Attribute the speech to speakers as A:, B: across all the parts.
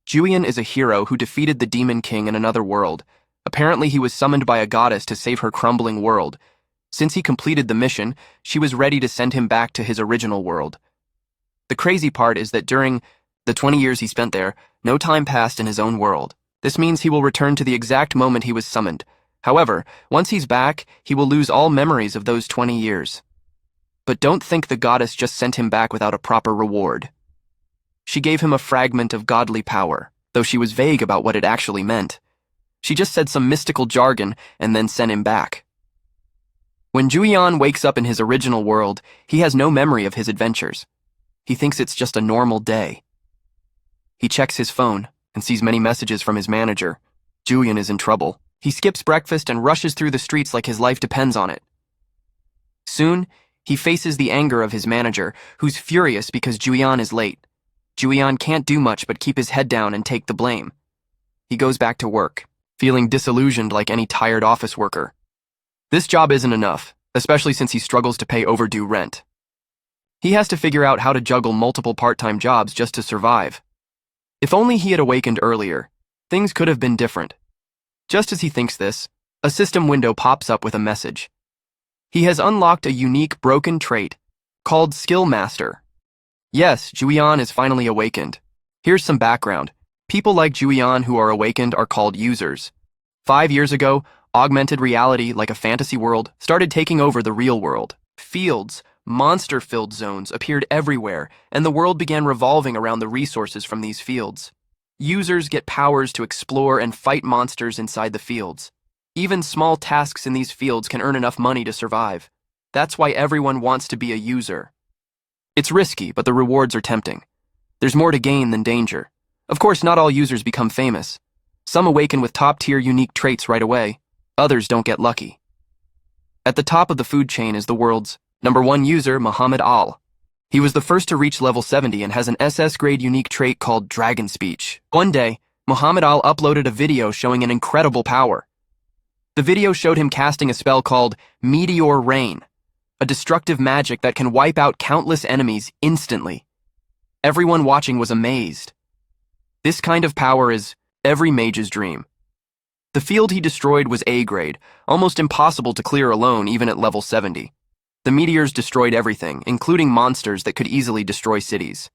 A: Julian is a hero who defeated the Demon King in another world. Apparently, he was summoned by a goddess to save her crumbling world. Since he completed the mission, she was ready to send him back to his original world. The crazy part is that during the 20 years he spent there, no time passed in his own world. This means he will return to the exact moment he was summoned. However, once he's back, he will lose all memories of those 20 years. But don't think the goddess just sent him back without a proper reward. She gave him a fragment of godly power, though she was vague about what it actually meant. She just said some mystical jargon and then sent him back. When Julian wakes up in his original world, he has no memory of his adventures. He thinks it's just a normal day. He checks his phone and sees many messages from his manager. Julian is in trouble. He skips breakfast and rushes through the streets like his life depends on it. Soon, he faces the anger of his manager, who's furious because Julian is late. Julian can't do much but keep his head down and take the blame. He goes back to work, feeling disillusioned like any tired office worker. This job isn't enough, especially since he struggles to pay overdue rent. He has to figure out how to juggle multiple part-time jobs just to survive. If only he had awakened earlier, things could have been different. Just as he thinks this, a system window pops up with a message. He has unlocked a unique broken trait called Skill Master. Yes, Julian is finally awakened. Here's some background. People like Julian who are awakened are called users. 5 years ago, augmented reality, like a fantasy world, started taking over the real world. Fields, monster-filled zones appeared everywhere, and the world began revolving around the resources from these fields. Users get powers to explore and fight monsters inside the fields. Even small tasks in these fields can earn enough money to survive. That's why everyone wants to be a user. It's risky, but the rewards are tempting. There's more to gain than danger. Of course, not all users become famous. Some awaken with top-tier unique traits right away. Others don't get lucky. At the top of the food chain is the world's #1 user, Muhammad Al. He was the first to reach level 70 and has an SS-grade unique trait called Dragon Speech. One day, Muhammad Al uploaded a video showing an incredible power. The video showed him casting a spell called Meteor Rain, a destructive magic that can wipe out countless enemies instantly. Everyone watching was amazed. This kind of power is every mage's dream. The field he destroyed was A-grade, almost impossible to clear alone even at level 70. The meteors destroyed everything, including monsters that could easily destroy cities.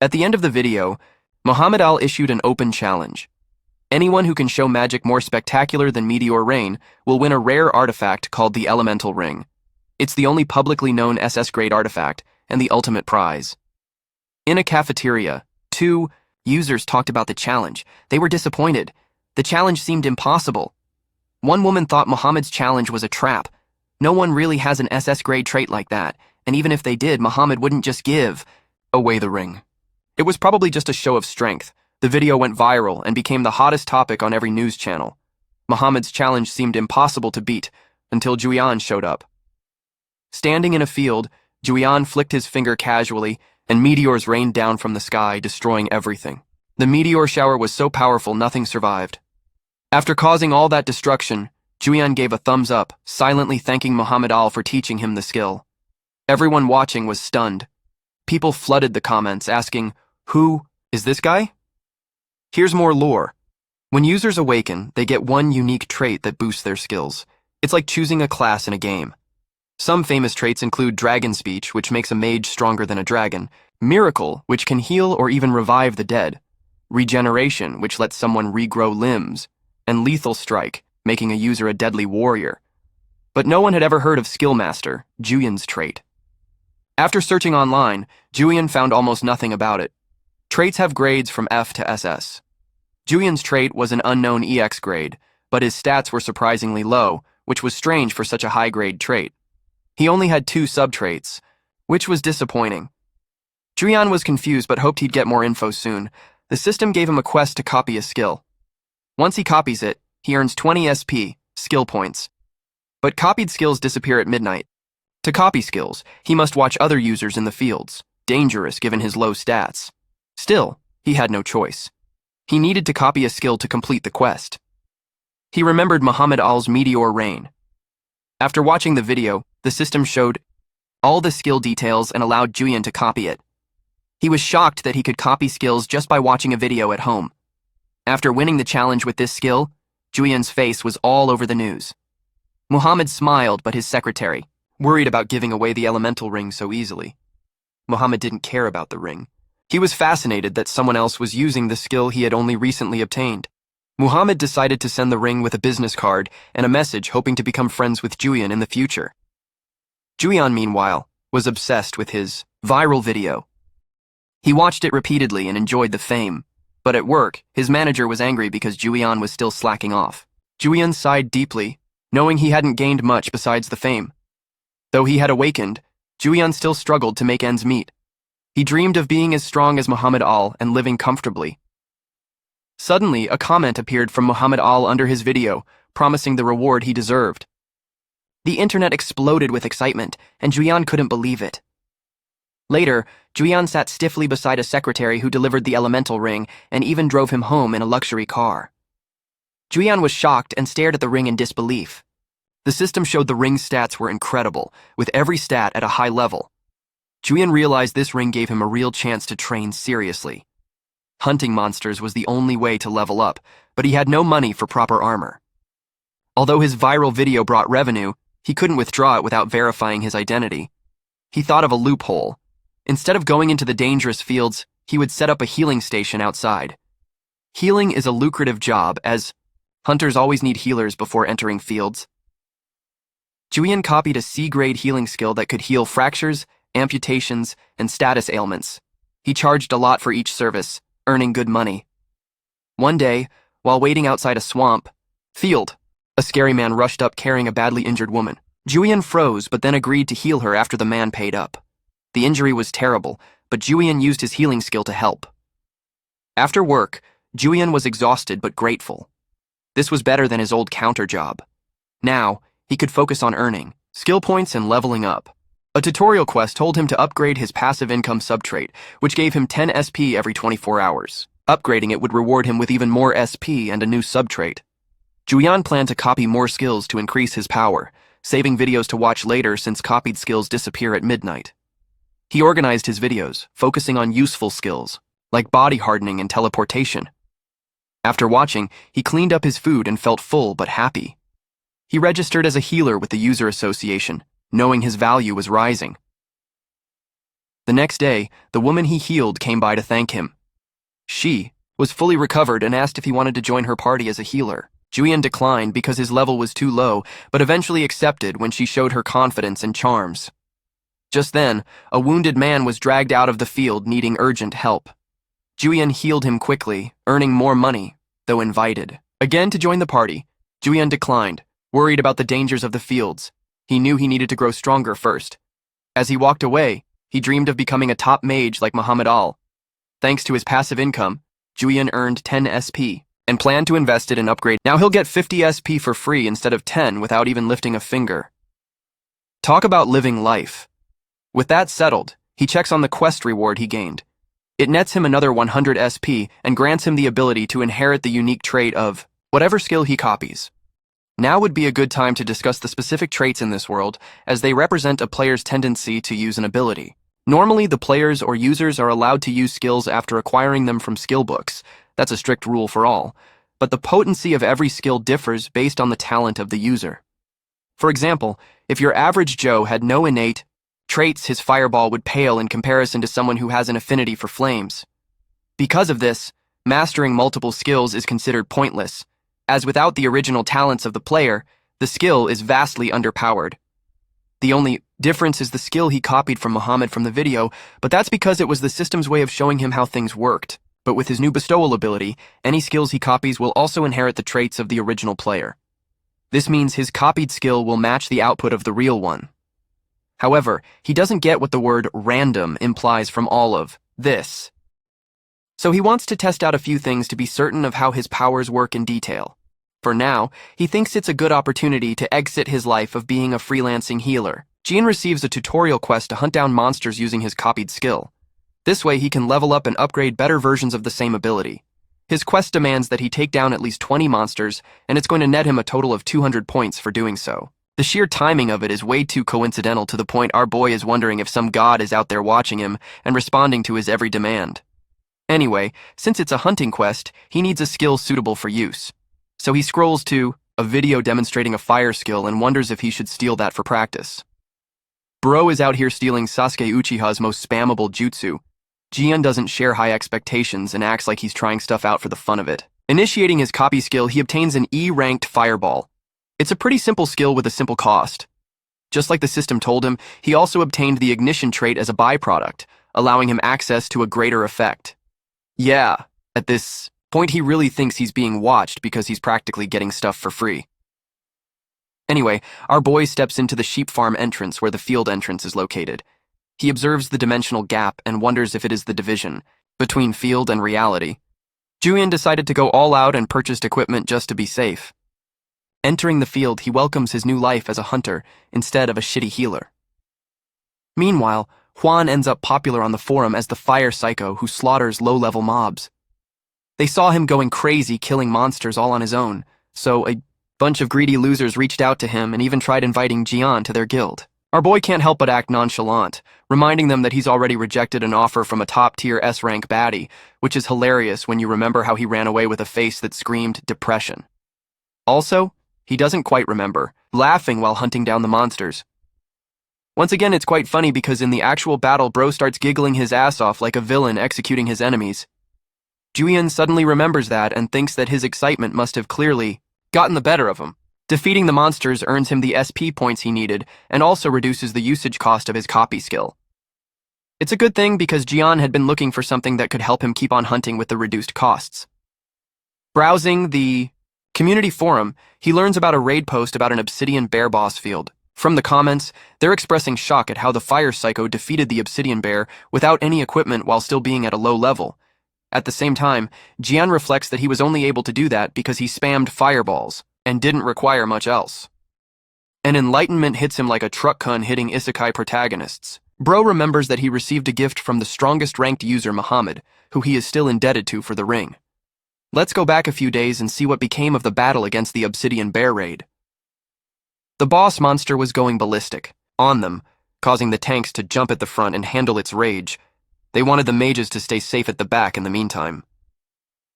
A: At the end of the video, Muhammad Al issued an open challenge. Anyone who can show magic more spectacular than Meteor Rain will win a rare artifact called the Elemental Ring. It's the only publicly known SS-grade artifact and the ultimate prize. In a cafeteria, 2 users talked about the challenge. They were disappointed. The challenge seemed impossible. One woman thought Muhammad's challenge was a trap. No one really has an SS-grade trait like that, and even if they did, Muhammad wouldn't just give away the ring. It was probably just a show of strength. The video went viral and became the hottest topic on every news channel. Muhammad's challenge seemed impossible to beat until Julian showed up. Standing in a field, Julian flicked his finger casually, and meteors rained down from the sky, destroying everything. The meteor shower was so powerful nothing survived. After causing all that destruction, Julian gave a thumbs up, silently thanking Muhammad Al for teaching him the skill. Everyone watching was stunned. People flooded the comments asking, "Who is this guy?" Here's more lore. When users awaken, they get one unique trait that boosts their skills. It's like choosing a class in a game. Some famous traits include Dragon Speech, which makes a mage stronger than a dragon, Miracle, which can heal or even revive the dead, Regeneration, which lets someone regrow limbs, and Lethal Strike, making a user a deadly warrior. But no one had ever heard of Skill Master, Julian's trait. After searching online, Julian found almost nothing about it. Traits have grades from F to SS. Julian's trait was an unknown EX grade, but his stats were surprisingly low, which was strange for such a high-grade trait. He only had 2 sub-traits, which was disappointing. Julian was confused but hoped he'd get more info soon. The system gave him a quest to copy a skill. Once he copies it, he earns 20 SP, skill points. But copied skills disappear at midnight. To copy skills, he must watch other users in the fields, dangerous given his low stats. Still, he had no choice. He needed to copy a skill to complete the quest. He remembered Muhammad Al's Meteor Rain. After watching the video, the system showed all the skill details and allowed Julian to copy it. He was shocked that he could copy skills just by watching a video at home. After winning the challenge with this skill, Julian's face was all over the news. Muhammad smiled, but his secretary, worried about giving away the elemental ring so easily. Muhammad didn't care about the ring. He was fascinated that someone else was using the skill he had only recently obtained. Muhammad decided to send the ring with a business card and a message hoping to become friends with Julian in the future. Julian, meanwhile, was obsessed with his viral video. He watched it repeatedly and enjoyed the fame. But at work, his manager was angry because Julian was still slacking off. Julian sighed deeply, knowing he hadn't gained much besides the fame. Though he had awakened, Julian still struggled to make ends meet. He dreamed of being as strong as Muhammad Al and living comfortably. Suddenly, a comment appeared from Muhammad Al under his video, promising the reward he deserved. The internet exploded with excitement, and Julian couldn't believe it. Later, Julian sat stiffly beside a secretary who delivered the elemental ring and even drove him home in a luxury car. Julian was shocked and stared at the ring in disbelief. The system showed the ring's stats were incredible, with every stat at a high level. Julian realized this ring gave him a real chance to train seriously. Hunting monsters was the only way to level up, but he had no money for proper armor. Although his viral video brought revenue, he couldn't withdraw it without verifying his identity. He thought of a loophole. Instead of going into the dangerous fields, he would set up a healing station outside. Healing is a lucrative job, as hunters always need healers before entering fields. Julian copied a C-grade healing skill that could heal fractures, amputations, and status ailments. He charged a lot for each service, earning good money. One day, while waiting outside a field, a scary man rushed up carrying a badly injured woman. Julian froze but then agreed to heal her after the man paid up. The injury was terrible, but Julian used his healing skill to help. After work, Julian was exhausted but grateful. This was better than his old counter job. Now, he could focus on earning skill points and leveling up. A tutorial quest told him to upgrade his passive income subtrait, which gave him 10 SP every 24 hours. Upgrading it would reward him with even more SP and a new subtrait. Julian planned to copy more skills to increase his power, saving videos to watch later since copied skills disappear at midnight. He organized his videos, focusing on useful skills, like body hardening and teleportation. After watching, he cleaned up his food and felt full but happy. He registered as a healer with the user association, knowing his value was rising. The next day, the woman he healed came by to thank him. She was fully recovered and asked if he wanted to join her party as a healer. Julian declined because his level was too low, but eventually accepted when she showed her confidence and charms. Just then, a wounded man was dragged out of the field needing urgent help. Julian healed him quickly, earning more money, though invited again to join the party. Julian declined, worried about the dangers of the fields. He knew he needed to grow stronger first. As he walked away, he dreamed of becoming a top mage like Muhammad Al. Thanks to his passive income, Julian earned 10 SP and planned to invest it in upgrade. Now he'll get 50 SP for free instead of 10 without even lifting a finger. Talk about living life. With that settled, he checks on the quest reward he gained. It nets him another 100 SP and grants him the ability to inherit the unique trait of whatever skill he copies. Now would be a good time to discuss the specific traits in this world, as they represent a player's tendency to use an ability. Normally, the players or users are allowed to use skills after acquiring them from skill books. That's a strict rule for all. But the potency of every skill differs based on the talent of the user. For example, if your average Joe had no innate traits, his fireball would pale in comparison to someone who has an affinity for flames. Because of this, mastering multiple skills is considered pointless, as without the original talents of the player, the skill is vastly underpowered. The only difference is the skill he copied from Muhammad from the video, but that's because it was the system's way of showing him how things worked. But with his new bestowal ability, any skills he copies will also inherit the traits of the original player. This means his copied skill will match the output of the real one. However, he doesn't get what the word random implies from all of this. So he wants to test out a few things to be certain of how his powers work in detail. For now, he thinks it's a good opportunity to exit his life of being a freelancing healer. Jean receives a tutorial quest to hunt down monsters using his copied skill. This way he can level up and upgrade better versions of the same ability. His quest demands that he take down at least 20 monsters, and it's going to net him a total of 200 points for doing so. The sheer timing of it is way too coincidental to the point our boy is wondering if some god is out there watching him and responding to his every demand. Anyway, since it's a hunting quest, he needs a skill suitable for use. So he scrolls to a video demonstrating a fire skill and wonders if he should steal that for practice. Bro is out here stealing Sasuke Uchiha's most spammable jutsu. Jian doesn't share high expectations and acts like he's trying stuff out for the fun of it. Initiating his copy skill, he obtains an E-ranked fireball. It's a pretty simple skill with a simple cost. Just like the system told him, he also obtained the ignition trait as a byproduct, allowing him access to a greater effect. Yeah, at this point he really thinks he's being watched because he's practically getting stuff for free. Anyway, our boy steps into the sheep farm entrance where the field entrance is located. He observes the dimensional gap and wonders if it is the division between field and reality. Julian decided to go all out and purchased equipment just to be safe. Entering the field, he welcomes his new life as a hunter instead of a shitty healer. Meanwhile, Juan ends up popular on the forum as the fire psycho who slaughters low-level mobs. They saw him going crazy killing monsters all on his own, so a bunch of greedy losers reached out to him and even tried inviting Jian to their guild. Our boy can't help but act nonchalant, reminding them that he's already rejected an offer from a top-tier S-rank baddie, which is hilarious when you remember how he ran away with a face that screamed depression. Also, he doesn't quite remember, laughing while hunting down the monsters. Once again, it's quite funny because in the actual battle, Bro starts giggling his ass off like a villain executing his enemies. Julian suddenly remembers that and thinks that his excitement must have clearly gotten the better of him. Defeating the monsters earns him the SP points he needed and also reduces the usage cost of his copy skill. It's a good thing because Jian had been looking for something that could help him keep on hunting with the reduced costs. Browsing the community forum, he learns about a raid post about an obsidian bear boss field. From the comments, they're expressing shock at how the fire psycho defeated the obsidian bear without any equipment while still being at a low level. At the same time, Jian reflects that he was only able to do that because he spammed fireballs and didn't require much else. An enlightenment hits him like a truck kun hitting isekai protagonists. Bro remembers that he received a gift from the strongest ranked user Muhammad, who he is still indebted to for the ring. Let's go back a few days and see what became of the battle against the obsidian bear raid. The boss monster was going ballistic on them, causing the tanks to jump at the front and handle its rage. They wanted the mages to stay safe at the back in the meantime.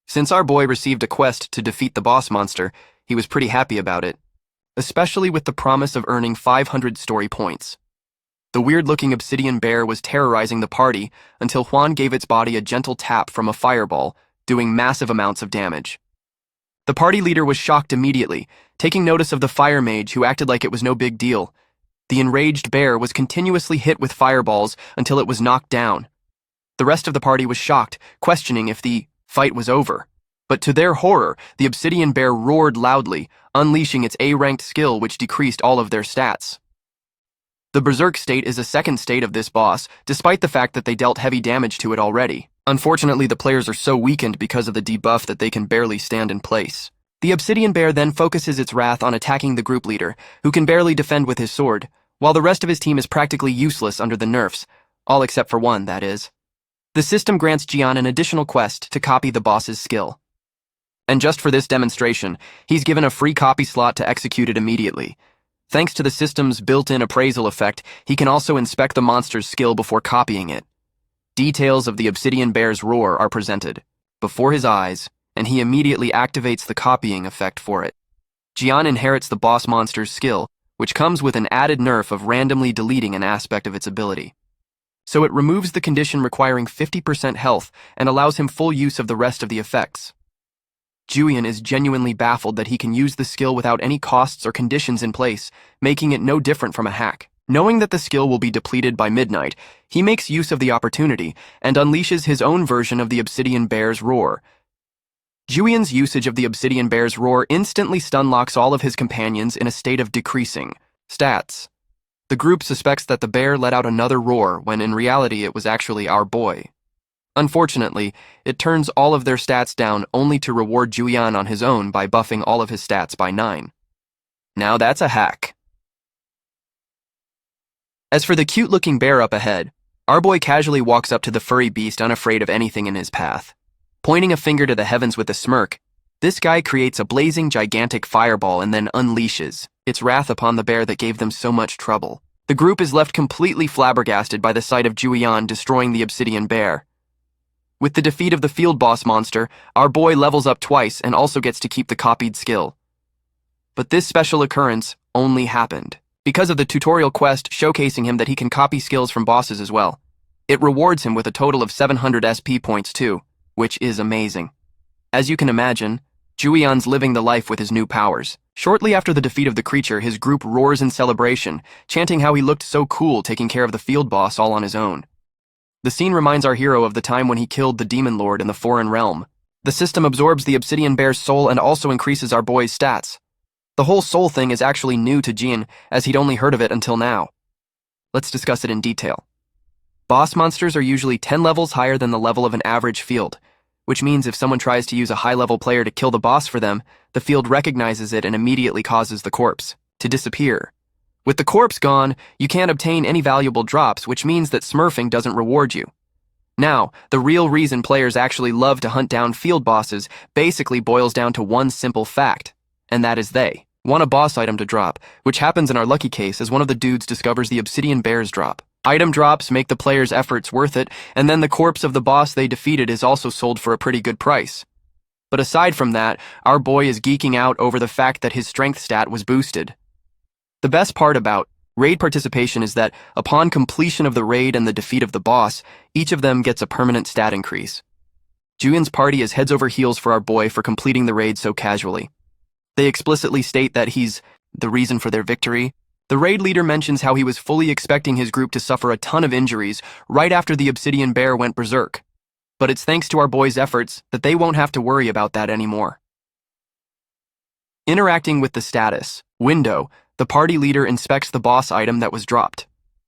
A: Since our boy received a quest to defeat the boss monster, he was pretty happy about it, especially with the promise of earning 500 story points. The weird-looking obsidian bear was terrorizing the party until Juan gave its body a gentle tap from a fireball, doing massive amounts of damage. The party leader was shocked immediately, taking notice of the fire mage who acted like it was no big deal. The enraged bear was continuously hit with fireballs until it was knocked down. The rest of the party was shocked, questioning if the fight was over. But to their horror, the obsidian bear roared loudly, unleashing its A-ranked skill which decreased all of their stats. The berserk state is a second state of this boss, despite the fact that they dealt heavy damage to it already. Unfortunately, the players are so weakened because of the debuff that they can barely stand in place. The obsidian bear then focuses its wrath on attacking the group leader, who can barely defend with his sword, while the rest of his team is practically useless under the nerfs, all except for one, that is. The system grants Jian an additional quest to copy the boss's skill. And just for this demonstration, he's given a free copy slot to execute it immediately. Thanks to the system's built-in appraisal effect, he can also inspect the monster's skill before copying it. Details of the obsidian bear's roar are presented before his eyes, and he immediately activates the copying effect for it. Jian inherits the boss monster's skill, which comes with an added nerf of randomly deleting an aspect of its ability. So it removes the condition requiring 50% health and allows him full use of the rest of the effects. Julian is genuinely baffled that he can use the skill without any costs or conditions in place, making it no different from a hack. Knowing that the skill will be depleted by midnight, he makes use of the opportunity and unleashes his own version of the obsidian bear's roar. Julian's usage of the obsidian bear's roar instantly stunlocks all of his companions in a state of decreasing stats. The group suspects that the bear let out another roar when in reality it was actually our boy. Unfortunately, it turns all of their stats down only to reward Julian on his own by buffing all of his stats by 9. Now that's a hack. As for the cute-looking bear up ahead, our boy casually walks up to the furry beast unafraid of anything in his path. Pointing a finger to the heavens with a smirk, this guy creates a blazing gigantic fireball and then unleashes its wrath upon the bear that gave them so much trouble. The group is left completely flabbergasted by the sight of Julian destroying the obsidian bear. With the defeat of the field boss monster, our boy levels up twice and also gets to keep the copied skill. But this special occurrence only happened because of the tutorial quest showcasing him that he can copy skills from bosses as well. It rewards him with a total of 700 SP points too, which is amazing. As you can imagine, Julian's living the life with his new powers. Shortly after the defeat of the creature, his group roars in celebration, chanting how he looked so cool taking care of the field boss all on his own. The scene reminds our hero of the time when he killed the demon lord in the foreign realm. The system absorbs the obsidian bear's soul and also increases our boy's stats. The whole soul thing is actually new to Jian, as he'd only heard of it until now. Let's discuss it in detail. Boss monsters are usually 10 levels higher than the level of an average field, which means if someone tries to use a high-level player to kill the boss for them, the field recognizes it and immediately causes the corpse to disappear. With the corpse gone, you can't obtain any valuable drops, which means that smurfing doesn't reward you. Now, the real reason players actually love to hunt down field bosses basically boils down to one simple fact, and that is they want a boss item to drop, which happens in our lucky case as one of the dudes discovers the obsidian bear's drop. Item drops make the player's efforts worth it, and then the corpse of the boss they defeated is also sold for a pretty good price. But aside from that, our boy is geeking out over the fact that his strength stat was boosted. The best part about raid participation is that upon completion of the raid and the defeat of the boss, each of them gets a permanent stat increase. Julian's party is heads over heels for our boy for completing the raid so casually. They explicitly state that he's the reason for their victory. The raid leader mentions how he was fully expecting his group to suffer a ton of injuries right after the obsidian bear went berserk. But it's thanks to our boy's efforts that they won't have to worry about that anymore. Interacting with the status window, the party leader inspects the boss item that was dropped.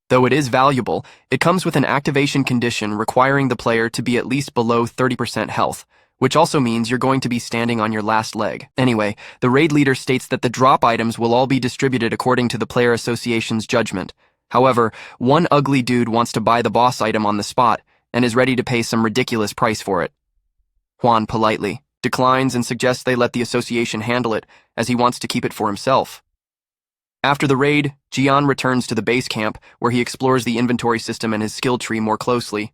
A: Though it is valuable, it comes with an activation condition requiring the player to be at least below 30% health, which also means you're going to be standing on your last leg. Anyway, the raid leader states that the drop items will all be distributed according to the player association's judgment. However, one ugly dude wants to buy the boss item on the spot and is ready to pay some ridiculous price for it. Juan politely declines and suggests they let the association handle it, as he wants to keep it for himself. After the raid, Jian returns to the base camp, where he explores the inventory system and his skill tree more closely.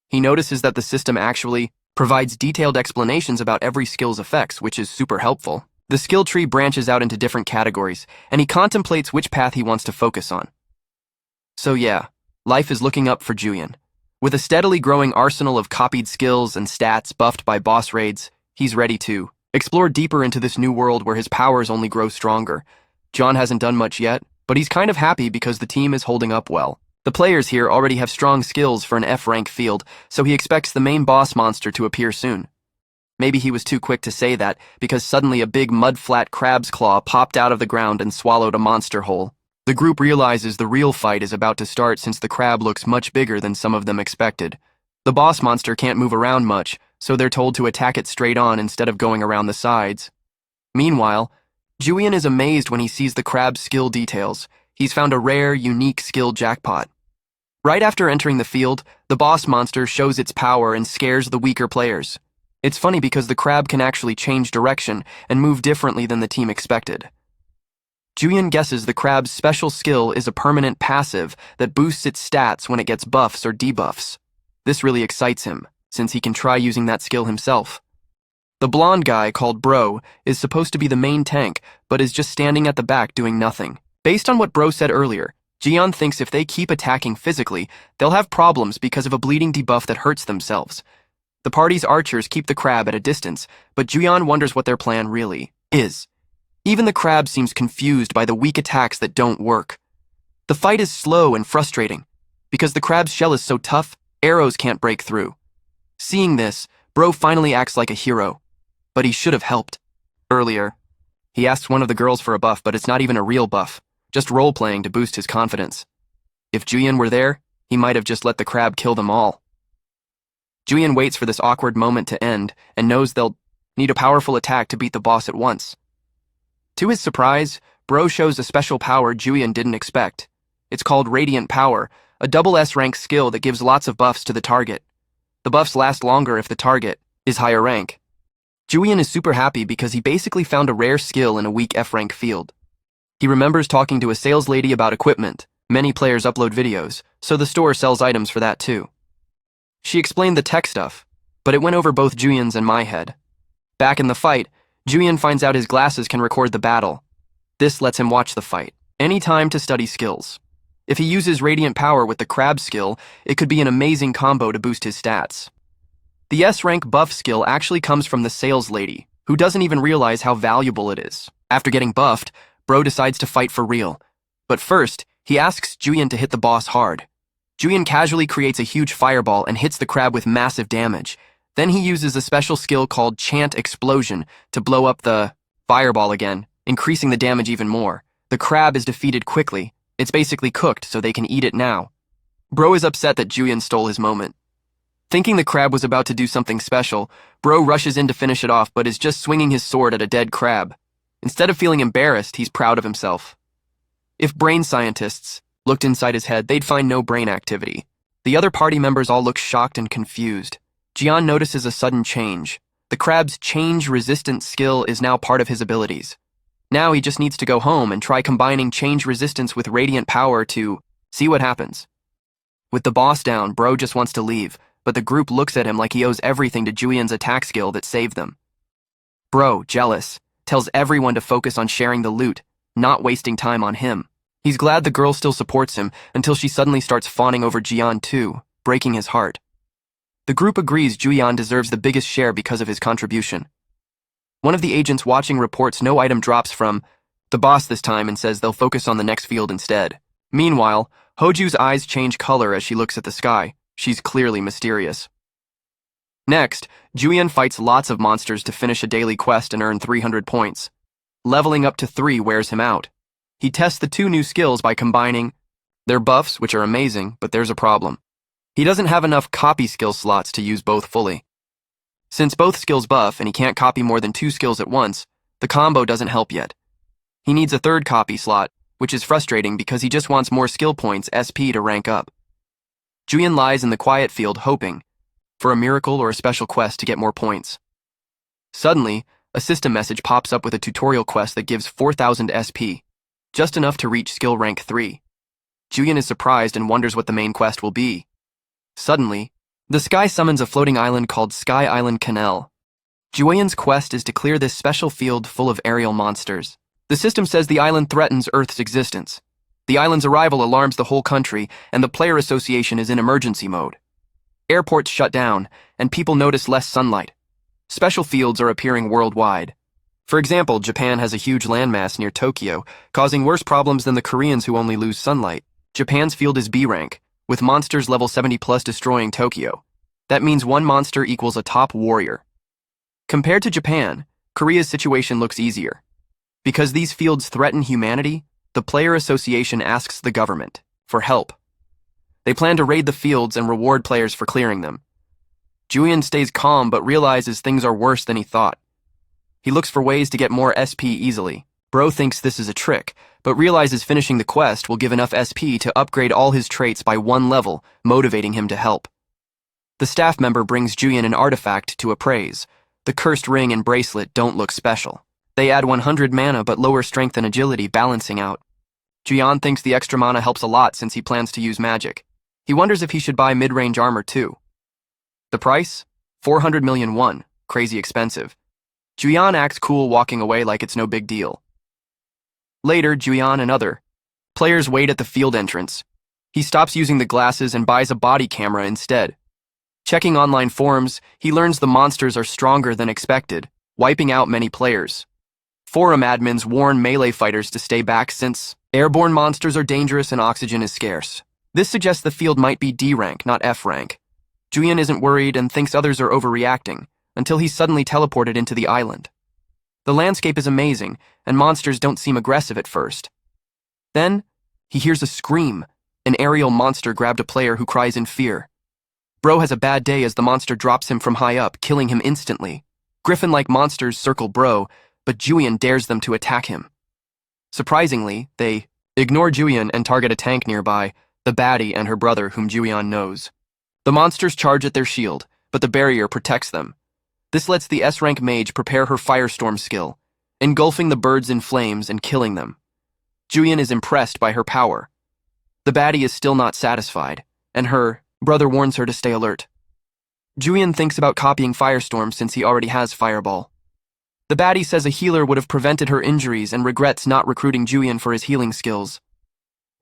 A: He notices that the system actually provides detailed explanations about every skill's effects, which is super helpful. The skill tree branches out into different categories, and he contemplates which path he wants to focus on. So yeah, life is looking up for Julian. With a steadily growing arsenal of copied skills and stats buffed by boss raids, he's ready to explore deeper into this new world where his powers only grow stronger. John hasn't done much yet, but he's kind of happy because the team is holding up well. The players here already have strong skills for an F-rank field, so he expects the main boss monster to appear soon. Maybe he was too quick to say that, because suddenly a big mud-flat crab's claw popped out of the ground and swallowed a monster whole. The group realizes the real fight is about to start since the crab looks much bigger than some of them expected. The boss monster can't move around much, so they're told to attack it straight on instead of going around the sides. Meanwhile, Julian is amazed when he sees the crab's skill details. He's found a rare, unique skill jackpot. Right after entering the field, the boss monster shows its power and scares the weaker players. It's funny because the crab can actually change direction and move differently than the team expected. Julian guesses the crab's special skill is a permanent passive that boosts its stats when it gets buffs or debuffs. This really excites him, since he can try using that skill himself. The blonde guy, called Bro, is supposed to be the main tank, but is just standing at the back doing nothing. Based on what Bro said earlier, Jian thinks if they keep attacking physically, they'll have problems because of a bleeding debuff that hurts themselves. The party's archers keep the crab at a distance, but Jian wonders what their plan really is. Even the crab seems confused by the weak attacks that don't work. The fight is slow and frustrating. Because the crab's shell is so tough, arrows can't break through. Seeing this, Bro finally acts like a hero. But he should have helped. Earlier, he asked one of the girls for a buff, but it's not even a real buff, just role-playing to boost his confidence. If Julian were there, he might have just let the crab kill them all. Julian waits for this awkward moment to end and knows they'll need a powerful attack to beat the boss at once. To his surprise, Bro shows a special power Julian didn't expect. It's called Radiant Power, a double S-rank skill that gives lots of buffs to the target. The buffs last longer if the target is higher rank. Julian is super happy because he basically found a rare skill in a weak F-rank field. He remembers talking to a sales lady about equipment. Many players upload videos, so the store sells items for that too. She explained the tech stuff, but it went over both Julian's and my head. Back in the fight, Julian finds out his glasses can record the battle. This lets him watch the fight. Any time to study skills. If he uses Radiant Power with the Crab skill, it could be an amazing combo to boost his stats. The S-rank buff skill actually comes from the sales lady, who doesn't even realize how valuable it is. After getting buffed, Bro decides to fight for real. But first, he asks Julian to hit the boss hard. Julian casually creates a huge fireball and hits the crab with massive damage. Then he uses a special skill called Chant Explosion to blow up the fireball again, increasing the damage even more. The crab is defeated quickly. It's basically cooked, so they can eat it now. Bro is upset that Julian stole his moment. Thinking the crab was about to do something special, Bro rushes in to finish it off but is just swinging his sword at a dead crab. Instead of feeling embarrassed, he's proud of himself. If brain scientists looked inside his head, they'd find no brain activity. The other party members all look shocked and confused. Jian notices a sudden change. The crab's change-resistant skill is now part of his abilities. Now he just needs to go home and try combining change resistance with radiant power to see what happens. With the boss down, Bro just wants to leave, but the group looks at him like he owes everything to Julian's attack skill that saved them. Bro, jealous, tells everyone to focus on sharing the loot, not wasting time on him. He's glad the girl still supports him until she suddenly starts fawning over Jian too, breaking his heart. The group agrees Julian deserves the biggest share because of his contribution. One of the agents watching reports no item drops from the boss this time and says they'll focus on the next field instead. Meanwhile, Hoju's eyes change color as she looks at the sky. She's clearly mysterious. Next, Julian fights lots of monsters to finish a daily quest and earn 300 points. Leveling up to 3 wears him out. He tests the 2 new skills by combining their buffs, which are amazing, but there's a problem. He doesn't have enough copy skill slots to use both fully. Since both skills buff and he can't copy more than 2 skills at once, the combo doesn't help yet. He needs a 3rd copy slot, which is frustrating because he just wants more skill points SP to rank up. Julian lies in the quiet field hoping for a miracle or a special quest to get more points. Suddenly, a system message pops up with a tutorial quest that gives 4,000 SP, just enough to reach skill rank 3. Julian is surprised and wonders what the main quest will be. Suddenly, the sky summons a floating island called Sky Island Canal. Julian's quest is to clear this special field full of aerial monsters. The system says the island threatens Earth's existence. The island's arrival alarms the whole country, and the player association is in emergency mode. Airports shut down, and people notice less sunlight. Special fields are appearing worldwide. For example, Japan has a huge landmass near Tokyo, causing worse problems than the Koreans who only lose sunlight. Japan's field is B rank, with monsters level 70 plus destroying Tokyo. That means one monster equals a top warrior. Compared to Japan, Korea's situation looks easier. Because these fields threaten humanity, the player association asks the government for help. They plan to raid the fields and reward players for clearing them. Julian stays calm but realizes things are worse than he thought. He looks for ways to get more SP easily. Bro thinks this is a trick, but realizes finishing the quest will give enough SP to upgrade all his traits by 1 level, motivating him to help. The staff member brings Julian an artifact to appraise. The cursed ring and bracelet don't look special. They add 100 mana but lower strength and agility, balancing out. Julian thinks the extra mana helps a lot since he plans to use magic. He wonders if he should buy mid-range armor too. The price? 400 million won. Crazy expensive. Julian acts cool walking away like it's no big deal. Later, Julian and other players wait at the field entrance. He stops using the glasses and buys a body camera instead. Checking online forums, he learns the monsters are stronger than expected, wiping out many players. Forum admins warn melee fighters to stay back since airborne monsters are dangerous and oxygen is scarce. This suggests the field might be D rank, not F rank. Julian isn't worried and thinks others are overreacting, until he's suddenly teleported into the island. The landscape is amazing, and monsters don't seem aggressive at first. Then, he hears a scream. An aerial monster grabbed a player who cries in fear. Bro has a bad day as the monster drops him from high up, killing him instantly. Griffin-like monsters circle Bro, but Julian dares them to attack him. Surprisingly, they ignore Julian and target a tank nearby, the baddie and her brother whom Julian knows. The monsters charge at their shield, but the barrier protects them. This lets the S-rank mage prepare her firestorm skill, engulfing the birds in flames and killing them. Julian is impressed by her power. The baddie is still not satisfied, and her brother warns her to stay alert. Julian thinks about copying Firestorm since he already has Fireball. The baddie says a healer would have prevented her injuries and regrets not recruiting Julian for his healing skills.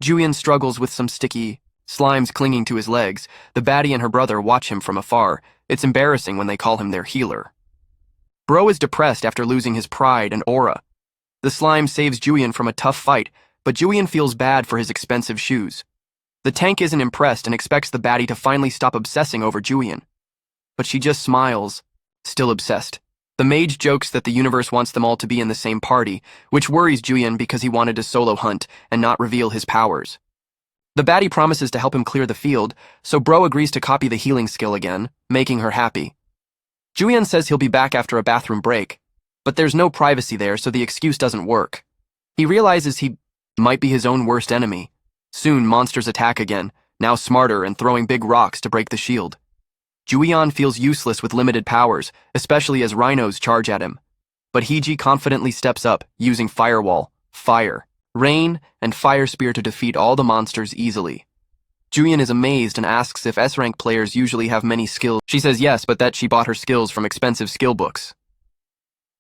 A: Julian struggles with some sticky slimes clinging to his legs. The baddie and her brother watch him from afar. It's embarrassing when they call him their healer. Bro is depressed after losing his pride and aura. The slime saves Julian from a tough fight, but Julian feels bad for his expensive shoes. The tank isn't impressed and expects the baddie to finally stop obsessing over Julian. But she just smiles, still obsessed. The mage jokes that the universe wants them all to be in the same party, which worries Julian because he wanted to solo hunt and not reveal his powers. The baddie promises to help him clear the field, so Bro agrees to copy the healing skill again, making her happy. Julian says he'll be back after a bathroom break, but there's no privacy there, so the excuse doesn't work. He realizes he might be his own worst enemy. Soon, monsters attack again, now smarter and throwing big rocks to break the shield. Julian feels useless with limited powers, especially as rhinos charge at him. But Hiji confidently steps up, using Firewall, Fire, Rain, and Fire Spear to defeat all the monsters easily. Julian is amazed and asks if S-rank players usually have many skills. She says yes, but that she bought her skills from expensive skill books.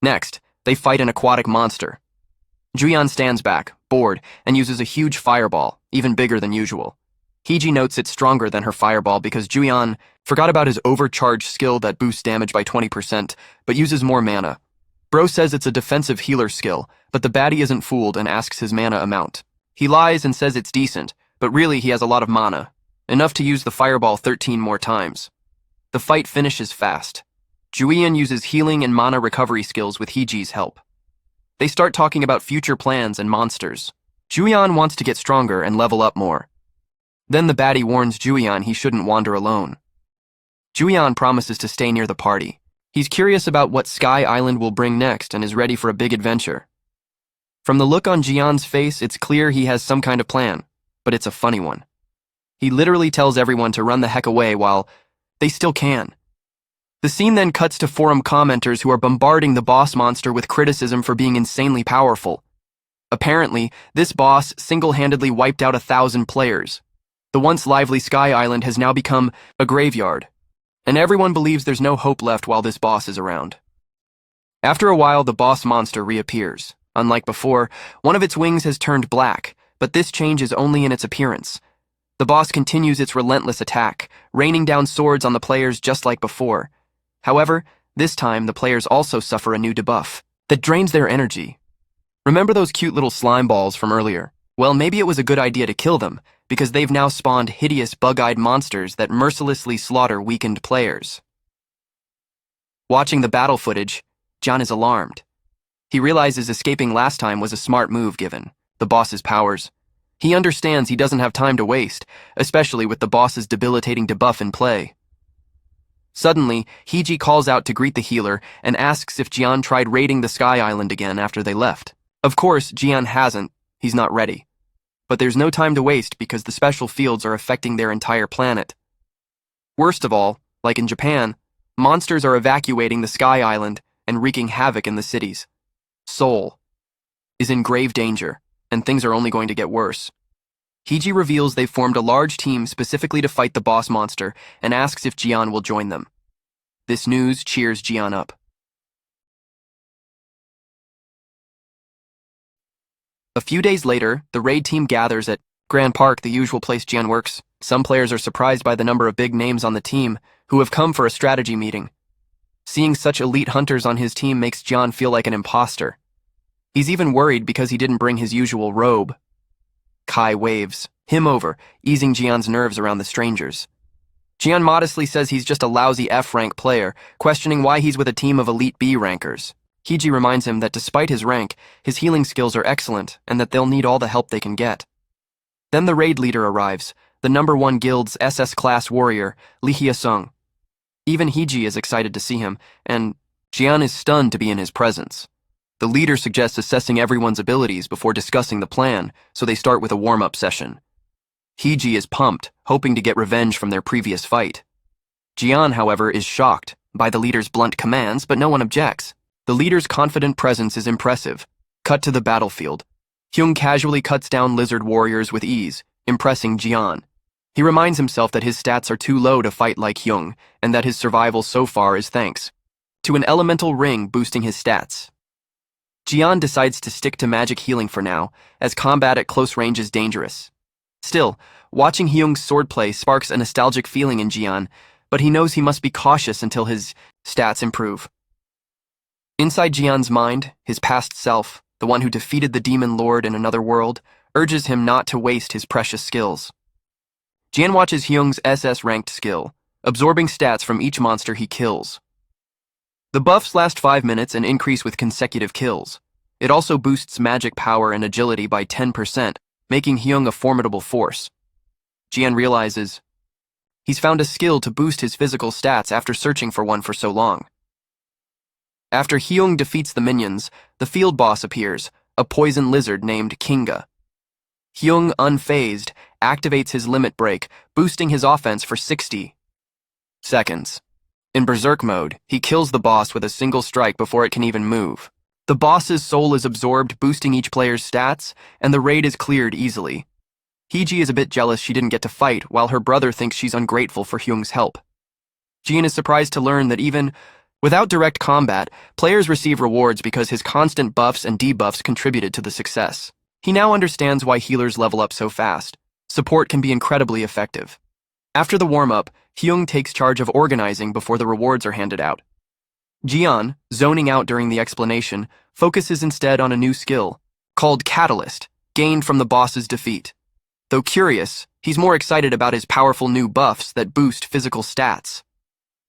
A: Next, they fight an aquatic monster. Julian stands back, bored, and uses a huge fireball, even bigger than usual. Hiji notes it's stronger than her fireball because Julian forgot about his overcharged skill that boosts damage by 20%, but uses more mana. Bro says it's a defensive healer skill, but the baddie isn't fooled and asks his mana amount. He lies and says it's decent, but really he has a lot of mana, enough to use the fireball 13 more times. The fight finishes fast. Julian uses healing and mana recovery skills with Hiji's help. They start talking about future plans and monsters. Julian wants to get stronger and level up more. Then the baddie warns Julian he shouldn't wander alone. Julian promises to stay near the party. He's curious about what Sky Island will bring next and is ready for a big adventure. From the look on Jian's face, it's clear he has some kind of plan, but it's a funny one. He literally tells everyone to run the heck away while they still can. The scene then cuts to forum commenters who are bombarding the boss monster with criticism for being insanely powerful. Apparently, this boss single-handedly wiped out 1,000 players. The once lively Sky Island has now become a graveyard, and everyone believes there's no hope left while this boss is around. After a while, the boss monster reappears. Unlike before, one of its wings has turned black, but this change is only in its appearance. The boss continues its relentless attack, raining down swords on the players just like before. However, this time the players also suffer a new debuff that drains their energy. Remember those cute little slime balls from earlier? Well, maybe it was a good idea to kill them, because they've now spawned hideous bug-eyed monsters that mercilessly slaughter weakened players. Watching the battle footage, John is alarmed. He realizes escaping last time was a smart move given the boss's powers. He understands he doesn't have time to waste, especially with the boss's debilitating debuff in play. Suddenly, Hiji calls out to greet the healer and asks if Jian tried raiding the Sky Island again after they left. Of course, Jian hasn't. He's not ready. But there's no time to waste because the special fields are affecting their entire planet. Worst of all, like in Japan, monsters are evacuating the Sky Island and wreaking havoc in the cities. Seoul is in grave danger, and things are only going to get worse. Hiji reveals they've formed a large team specifically to fight the boss monster and asks if Jian will join them. This news cheers Jian up. A few days later, the raid team gathers at Grand Park, the usual place Jian works. Some players are surprised by the number of big names on the team who have come for a strategy meeting. Seeing such elite hunters on his team makes Jian feel like an imposter. He's even worried because he didn't bring his usual robe. Kai waves him over, easing Jian's nerves around the strangers. Jian modestly says he's just a lousy F-rank player, questioning why he's with a team of elite B-rankers. Hiji reminds him that despite his rank, his healing skills are excellent and that they'll need all the help they can get. Then the raid leader arrives, the #1 guild's SS-class warrior, Lee Hye-sung. Even Hiji is excited to see him, and Jian is stunned to be in his presence. The leader suggests assessing everyone's abilities before discussing the plan, so they start with a warm-up session. Hiji is pumped, hoping to get revenge from their previous fight. Jian, however, is shocked by the leader's blunt commands, but no one objects. The leader's confident presence is impressive. Cut to the battlefield. Hyung casually cuts down lizard warriors with ease, impressing Jian. He reminds himself that his stats are too low to fight like Hyung, and that his survival so far is thanks to an elemental ring boosting his stats. Jian decides to stick to magic healing for now, as combat at close range is dangerous. Still, watching Hyung's swordplay sparks a nostalgic feeling in Jian, but he knows he must be cautious until his stats improve. Inside Jian's mind, his past self, the one who defeated the demon lord in another world, urges him not to waste his precious skills. Jian watches Hyung's SS-ranked skill, absorbing stats from each monster he kills. The buffs last 5 minutes and increase with consecutive kills. It also boosts magic power and agility by 10%, making Hyung a formidable force. Jian realizes he's found a skill to boost his physical stats after searching for one for so long. After Hyung defeats the minions, the field boss appears, a poison lizard named Kinga. Hyung, unfazed, activates his limit break, boosting his offense for 60 seconds. In berserk mode, he kills the boss with a single strike before it can even move. The boss's soul is absorbed, boosting each player's stats, and the raid is cleared easily. Heiji is a bit jealous she didn't get to fight, while her brother thinks she's ungrateful for Hyung's help. Jian is surprised to learn that even without direct combat, players receive rewards because his constant buffs and debuffs contributed to the success. He now understands why healers level up so fast. Support can be incredibly effective. After the warm-up, Hyung takes charge of organizing before the rewards are handed out. Jian, zoning out during the explanation, focuses instead on a new skill, called Catalyst, gained from the boss's defeat. Though curious, he's more excited about his powerful new buffs that boost physical stats.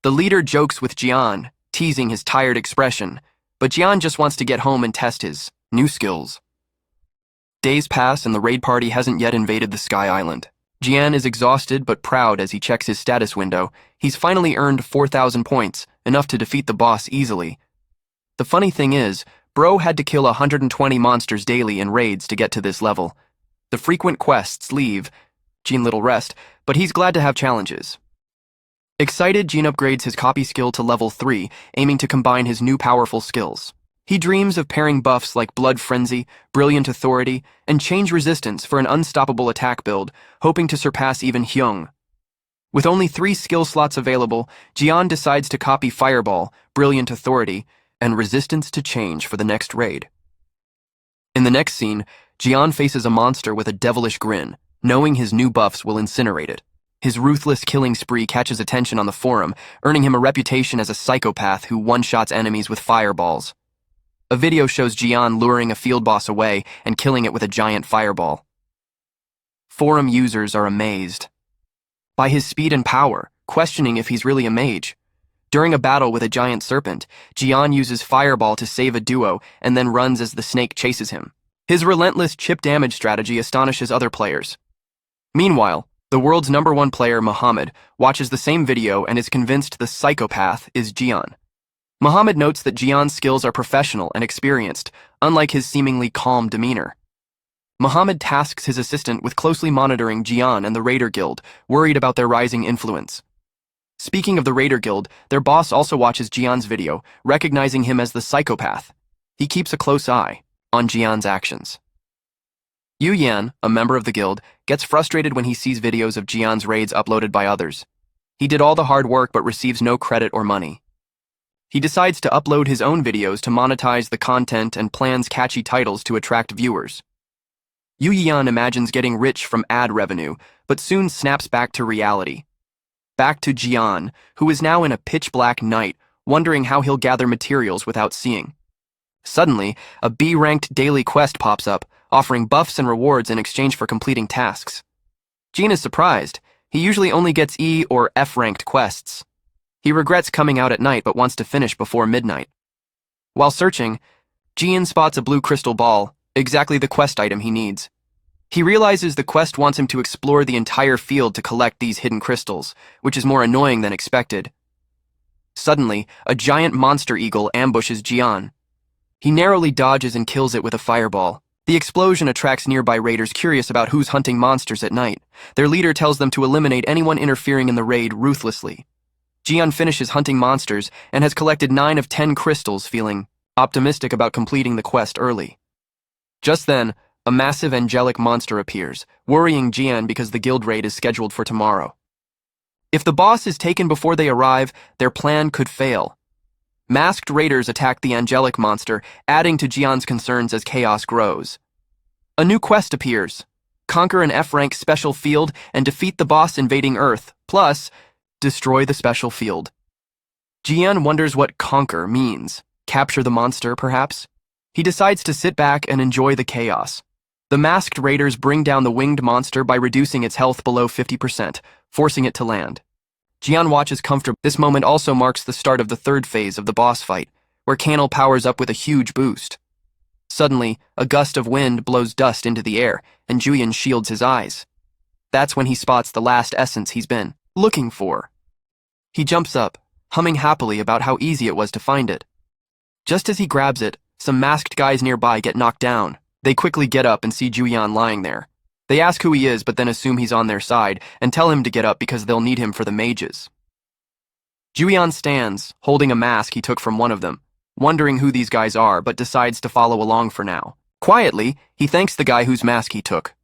A: The leader jokes with Jian, teasing his tired expression, but Jian just wants to get home and test his new skills. Days pass and the raid party hasn't yet invaded the Sky Island. Jian is exhausted but proud as he checks his status window. He's finally earned 4,000 points, enough to defeat the boss easily. The funny thing is, Bro had to kill 120 monsters daily in raids to get to this level. The frequent quests leave Jian little rest, but he's glad to have challenges. Excited, Jian upgrades his copy skill to level 3, aiming to combine his new powerful skills. He dreams of pairing buffs like Blood Frenzy, Brilliant Authority, and Change Resistance for an unstoppable attack build, hoping to surpass even Hyung. With only 3 skill slots available, Jian decides to copy Fireball, Brilliant Authority, and Resistance to Change for the next raid. In the next scene, Jian faces a monster with a devilish grin, knowing his new buffs will incinerate it. His ruthless killing spree catches attention on the forum, earning him a reputation as a psychopath who one-shots enemies with fireballs. A video shows Jian luring a field boss away and killing it with a giant fireball. Forum users are amazed by his speed and power, questioning if he's really a mage. During a battle with a giant serpent, Jian uses Fireball to save a duo and then runs as the snake chases him. His relentless chip damage strategy astonishes other players. Meanwhile, the world's #1 player, Muhammad, watches the same video and is convinced the psychopath is Jian. Muhammad notes that Jian's skills are professional and experienced, unlike his seemingly calm demeanor. Muhammad tasks his assistant with closely monitoring Jian and the Raider Guild, worried about their rising influence. Speaking of the Raider Guild, their boss also watches Jian's video, recognizing him as the psychopath. He keeps a close eye on Jian's actions. Yu Yan, a member of the guild, gets frustrated when he sees videos of Jian's raids uploaded by others. He did all the hard work but receives no credit or money. He decides to upload his own videos to monetize the content and plans catchy titles to attract viewers. Yu Yan imagines getting rich from ad revenue, but soon snaps back to reality. Back to Jian, who is now in a pitch-black night, wondering how he'll gather materials without seeing. Suddenly, a B-ranked daily quest pops up, offering buffs and rewards in exchange for completing tasks. Jian is surprised. He usually only gets E or F-ranked quests. He regrets coming out at night but wants to finish before midnight. While searching, Jian spots a blue crystal ball, exactly the quest item he needs. He realizes the quest wants him to explore the entire field to collect these hidden crystals, which is more annoying than expected. Suddenly, a giant monster eagle ambushes Jian. He narrowly dodges and kills it with a fireball. The explosion attracts nearby raiders curious about who's hunting monsters at night. Their leader tells them to eliminate anyone interfering in the raid ruthlessly. Jian finishes hunting monsters and has collected 9 of 10 crystals, feeling optimistic about completing the quest early. Just then, A massive angelic monster appears, worrying Jian because the guild raid is scheduled for tomorrow. If the boss is taken before they arrive, their plan could fail. Masked raiders attack the angelic monster, adding to Jian's concerns as chaos grows. A new quest appears. Conquer an F-rank special field and defeat the boss invading Earth, plus, destroy the special field. Jian wonders what conquer means. Capture the monster, perhaps? He decides to sit back and enjoy the chaos. The masked raiders bring down the winged monster by reducing its health below 50%, forcing it to land. Jian watches comfortably. This moment also marks the start of the third phase of the boss fight, where Cannel powers up with a huge boost. Suddenly, a gust of wind blows dust into the air, and Julian shields his eyes. That's when he spots the last essence he's been looking for. He jumps up, humming happily about how easy it was to find it. Just as he grabs it, some masked guys nearby get knocked down. They quickly get up and see Julian lying there. They ask who he is, but then assume he's on their side and tell him to get up because they'll need him for the mages. Julian stands, holding a mask he took from one of them, wondering who these guys are, but decides to follow along for now. Quietly, he thanks the guy whose mask he took.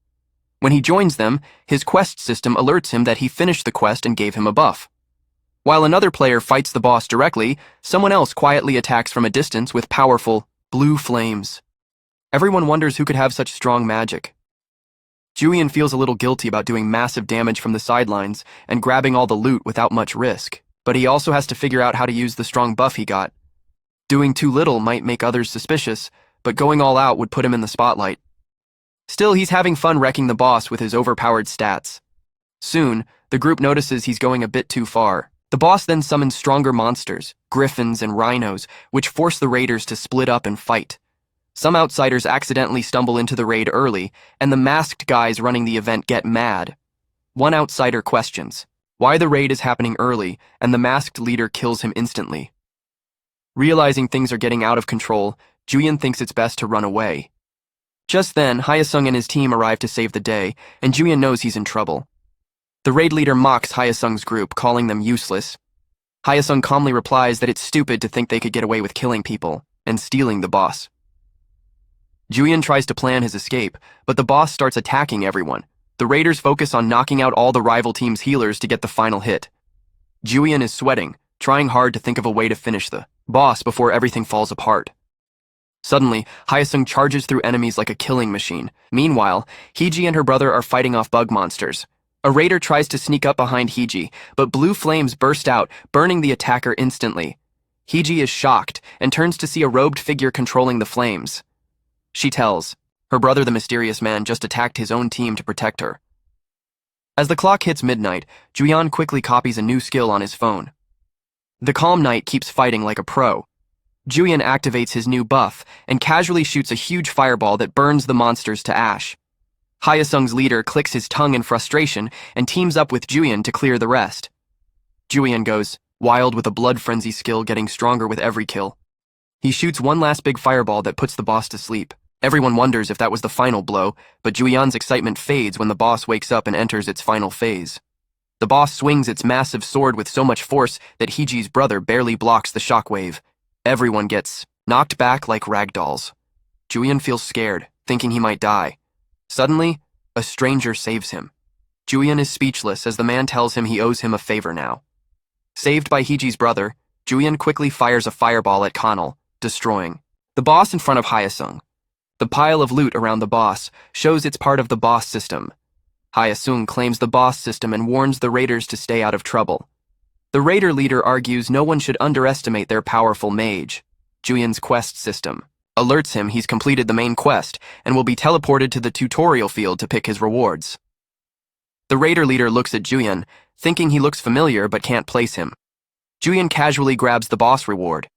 A: When he joins them, his quest system alerts him that he finished the quest and gave him a buff. While another player fights the boss directly, someone else quietly attacks from a distance with powerful, blue flames. Everyone wonders who could have such strong magic. Julian feels a little guilty about doing massive damage from the sidelines and grabbing all the loot without much risk, but he also has to figure out how to use the strong buff he got. Doing too little might make others suspicious, but going all out would put him in the spotlight. Still, he's having fun wrecking the boss with his overpowered stats. Soon, the group notices he's going a bit too far. The boss then summons stronger monsters, griffins and rhinos, which force the raiders to split up and fight. Some outsiders accidentally stumble into the raid early, and the masked guys running the event get mad. One outsider questions why the raid is happening early, and the masked leader kills him instantly. Realizing things are getting out of control, Julian thinks it's best to run away. Just then, Hyesung and his team arrive to save the day, and Julian knows he's in trouble. The raid leader mocks Hyesung's group, calling them useless. Hyesung calmly replies that it's stupid to think they could get away with killing people and stealing the boss. Julian tries to plan his escape, but the boss starts attacking everyone. The raiders focus on knocking out all the rival team's healers to get the final hit. Julian is sweating, trying hard to think of a way to finish the boss before everything falls apart. Suddenly, Hyesung charges through enemies like a killing machine. Meanwhile, Hiji and her brother are fighting off bug monsters. A raider tries to sneak up behind Hiji, but blue flames burst out, burning the attacker instantly. Hiji is shocked and turns to see a robed figure controlling the flames. She tells her brother the mysterious man just attacked his own team to protect her. As the clock hits midnight, Julian quickly copies a new skill on his phone. The calm knight keeps fighting like a pro. Julian activates his new buff and casually shoots a huge fireball that burns the monsters to ash. Hyesung's leader clicks his tongue in frustration and teams up with Julian to clear the rest. Julian goes wild with a blood frenzy skill getting stronger with every kill. He shoots one last big fireball that puts the boss to sleep. Everyone wonders if that was the final blow, but Julian's excitement fades when the boss wakes up and enters its final phase. The boss swings its massive sword with so much force that Hiji's brother barely blocks the shockwave. Everyone gets knocked back like ragdolls. Julian feels scared, thinking he might die. Suddenly, a stranger saves him. Julian is speechless as the man tells him he owes him a favor now. Saved by Hiji's brother, Julian quickly fires a fireball at Connell, destroying the boss in front of Hyesung. The pile of loot around the boss shows it's part of the boss system. Hyesung claims the boss system and warns the raiders to stay out of trouble. The raider leader argues no one should underestimate their powerful mage. Julian's quest system alerts him he's completed the main quest and will be teleported to the tutorial field to pick his rewards. The raider leader looks at Julian, thinking he looks familiar but can't place him. Julian casually grabs the boss reward.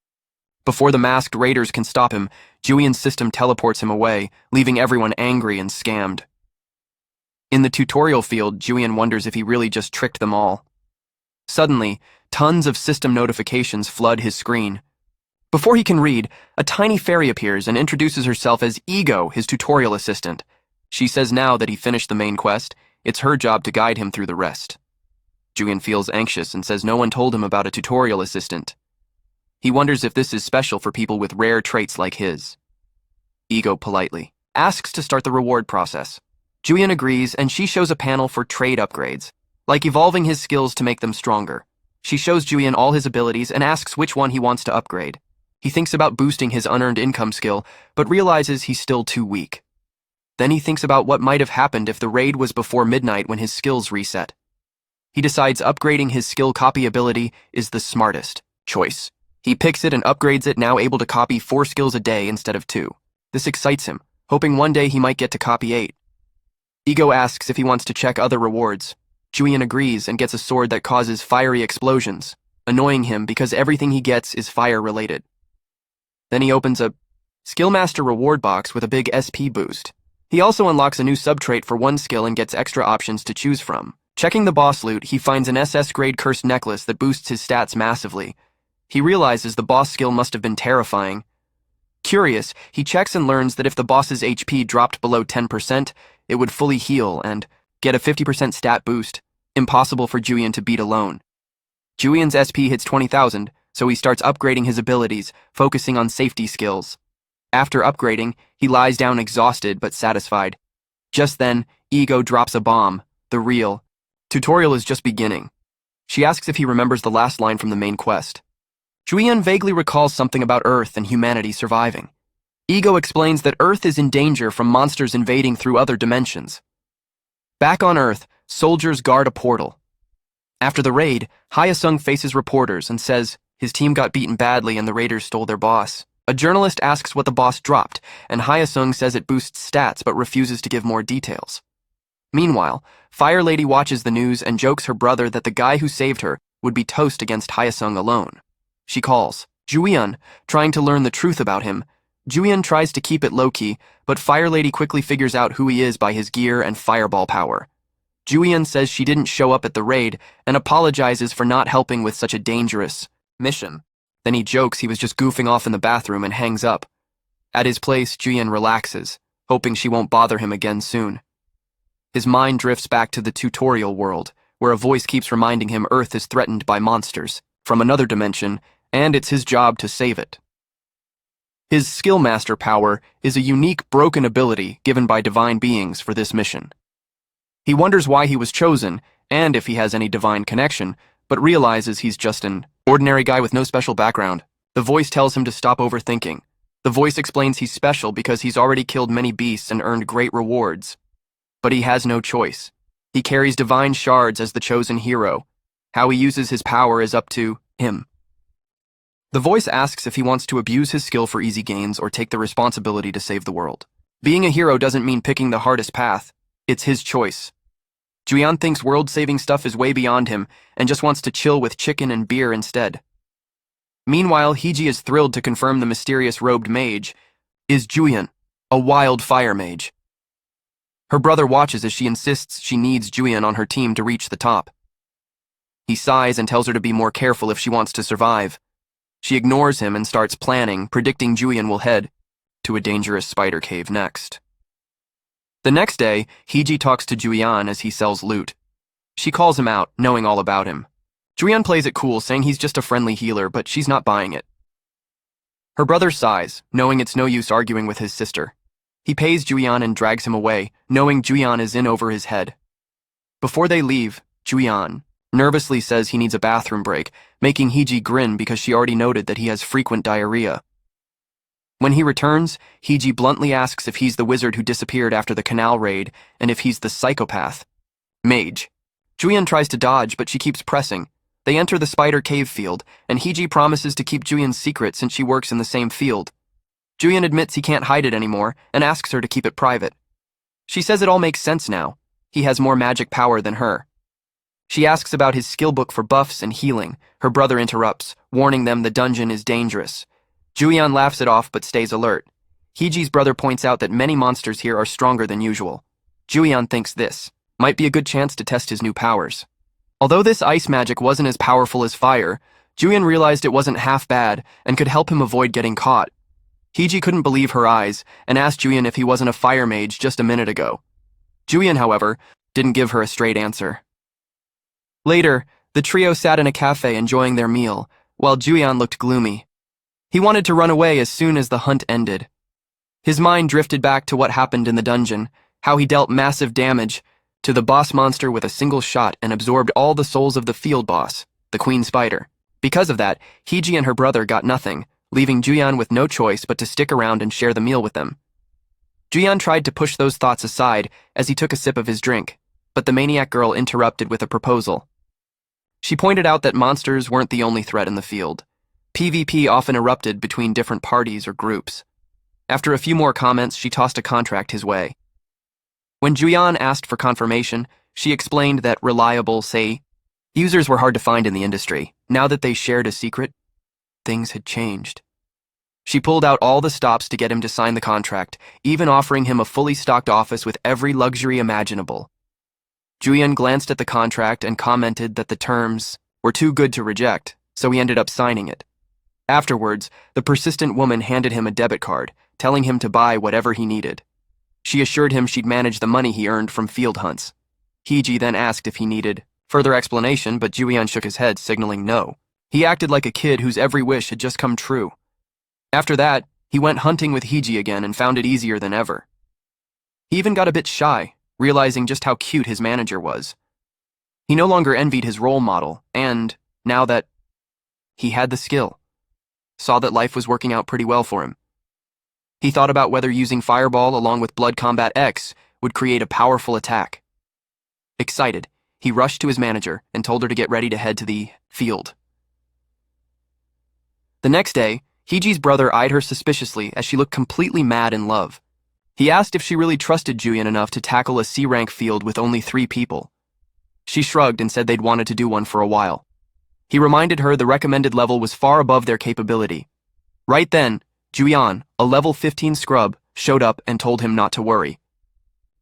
A: Before the masked raiders can stop him, Julian's system teleports him away, leaving everyone angry and scammed. In the tutorial field, Julian wonders if he really just tricked them all. Suddenly, tons of system notifications flood his screen. Before he can read, a tiny fairy appears and introduces herself as Ego, his tutorial assistant. She says now that he finished the main quest, it's her job to guide him through the rest. Julian feels anxious and says no one told him about a tutorial assistant. He wonders if this is special for people with rare traits like his. Ego politely asks to start the reward process. Julian agrees, and she shows a panel for trade upgrades, like evolving his skills to make them stronger. She shows Julian all his abilities and asks which one he wants to upgrade. He thinks about boosting his unearned income skill, but realizes he's still too weak. Then he thinks about what might have happened if the raid was before midnight when his skills reset. He decides upgrading his skill copy ability is the smartest choice. He picks it and upgrades it, now able to copy 4 skills a day instead of 2. This excites him, hoping one day he might get to copy 8. Ego asks if he wants to check other rewards. Julian agrees and gets a sword that causes fiery explosions, annoying him because everything he gets is fire-related. Then he opens a Skillmaster reward box with a big SP boost. He also unlocks a new subtrait for one skill and gets extra options to choose from. Checking the boss loot, he finds an SS-grade cursed necklace that boosts his stats massively. He realizes the boss skill must have been terrifying. Curious, he checks and learns that if the boss's HP dropped below 10%, it would fully heal and get a 50% stat boost, impossible for Julian to beat alone. Julian's SP hits 20,000, so he starts upgrading his abilities, focusing on safety skills. After upgrading, he lies down exhausted but satisfied. Just then, Ego drops a bomb, the real. Tutorial is just beginning. She asks if he remembers the last line from the main quest. Julian vaguely recalls something about Earth and humanity surviving. Ego explains that Earth is in danger from monsters invading through other dimensions. Back on Earth, soldiers guard a portal. After the raid, Hyasung faces reporters and says his team got beaten badly and the raiders stole their boss. A journalist asks what the boss dropped, and Hyasung says it boosts stats but refuses to give more details. Meanwhile, Fire Lady watches the news and jokes her brother that the guy who saved her would be toast against Hyasung alone. She calls Julian, trying to learn the truth about him. Julian tries to keep it low-key, but Fire Lady quickly figures out who he is by his gear and fireball power. Julian says she didn't show up at the raid and apologizes for not helping with such a dangerous mission. Then he jokes he was just goofing off in the bathroom and hangs up. At his place, Julian relaxes, hoping she won't bother him again soon. His mind drifts back to the tutorial world, where a voice keeps reminding him Earth is threatened by monsters from another dimension, and it's his job to save it. His Skillmaster power is a unique broken ability given by divine beings for this mission. He wonders why he was chosen, and if he has any divine connection, but realizes he's just an ordinary guy with no special background. The voice tells him to stop overthinking. The voice explains he's special because he's already killed many beasts and earned great rewards. But he has no choice. He carries divine shards as the chosen hero. How he uses his power is up to him. The voice asks if he wants to abuse his skill for easy gains or take the responsibility to save the world. Being a hero doesn't mean picking the hardest path. It's his choice. Julian thinks world-saving stuff is way beyond him and just wants to chill with chicken and beer instead. Meanwhile, Hiji is thrilled to confirm the mysterious robed mage is Julian, a wild fire mage. Her brother watches as she insists she needs Julian on her team to reach the top. He sighs and tells her to be more careful if she wants to survive. She ignores him and starts planning, predicting Julian will head to a dangerous spider cave next. The next day, Hiji talks to Julian as he sells loot. She calls him out, knowing all about him. Julian plays it cool, saying he's just a friendly healer, but she's not buying it. Her brother sighs, knowing it's no use arguing with his sister. He pays Julian and drags him away, knowing Julian is in over his head. Before they leave, Julian nervously says he needs a bathroom break, making Hiji grin because she already noted that he has frequent diarrhea. When he returns, Hiji bluntly asks if he's the wizard who disappeared after the canal raid and if he's the psychopath mage. Julian tries to dodge, but she keeps pressing. They enter the spider cave field, and Hiji promises to keep Julian's secret since she works in the same field. Julian admits he can't hide it anymore and asks her to keep it private. She says it all makes sense now. He has more magic power than her. She asks about his skill book for buffs and healing. Her brother interrupts, warning them the dungeon is dangerous. Julian laughs it off but stays alert. Hiji's brother points out that many monsters here are stronger than usual. Julian thinks this might be a good chance to test his new powers. Although this ice magic wasn't as powerful as fire, Julian realized it wasn't half bad and could help him avoid getting caught. Hiji couldn't believe her eyes and asked Julian if he wasn't a fire mage just a minute ago. Julian, however, didn't give her a straight answer. Later, the trio sat in a cafe enjoying their meal, while Julian looked gloomy. He wanted to run away as soon as the hunt ended. His mind drifted back to what happened in the dungeon, how he dealt massive damage to the boss monster with a single shot and absorbed all the souls of the field boss, the queen spider. Because of that, Hiji and her brother got nothing, leaving Juyan with no choice but to stick around and share the meal with them. Juyan tried to push those thoughts aside as he took a sip of his drink, but the maniac girl interrupted with a proposal. She pointed out that monsters weren't the only threat in the field. PvP often erupted between different parties or groups. After a few more comments, she tossed a contract his way. When Juyan asked for confirmation, she explained that reliable, users were hard to find in the industry. Now that they shared a secret, things had changed. She pulled out all the stops to get him to sign the contract, even offering him a fully stocked office with every luxury imaginable. Juyan glanced at the contract and commented that the terms were too good to reject, so he ended up signing it. Afterwards, the persistent woman handed him a debit card, telling him to buy whatever he needed. She assured him she'd manage the money he earned from field hunts. Hiji then asked if he needed further explanation, but Juyan shook his head, signaling no. He acted like a kid whose every wish had just come true. After that, he went hunting with Hiji again and found it easier than ever. He even got a bit shy, realizing just how cute his manager was. He no longer envied his role model, and, now that he had the skill, saw that life was working out pretty well for him. He thought about whether using Fireball along with Blood Combat X would create a powerful attack. Excited, he rushed to his manager and told her to get ready to head to the field. The next day, Hiji's brother eyed her suspiciously as she looked completely mad in love. He asked if she really trusted Juyan enough to tackle a C-rank field with only 3 people. She shrugged and said they'd wanted to do one for a while. He reminded her the recommended level was far above their capability. Right then, Juyan, a level 15 scrub, showed up and told him not to worry.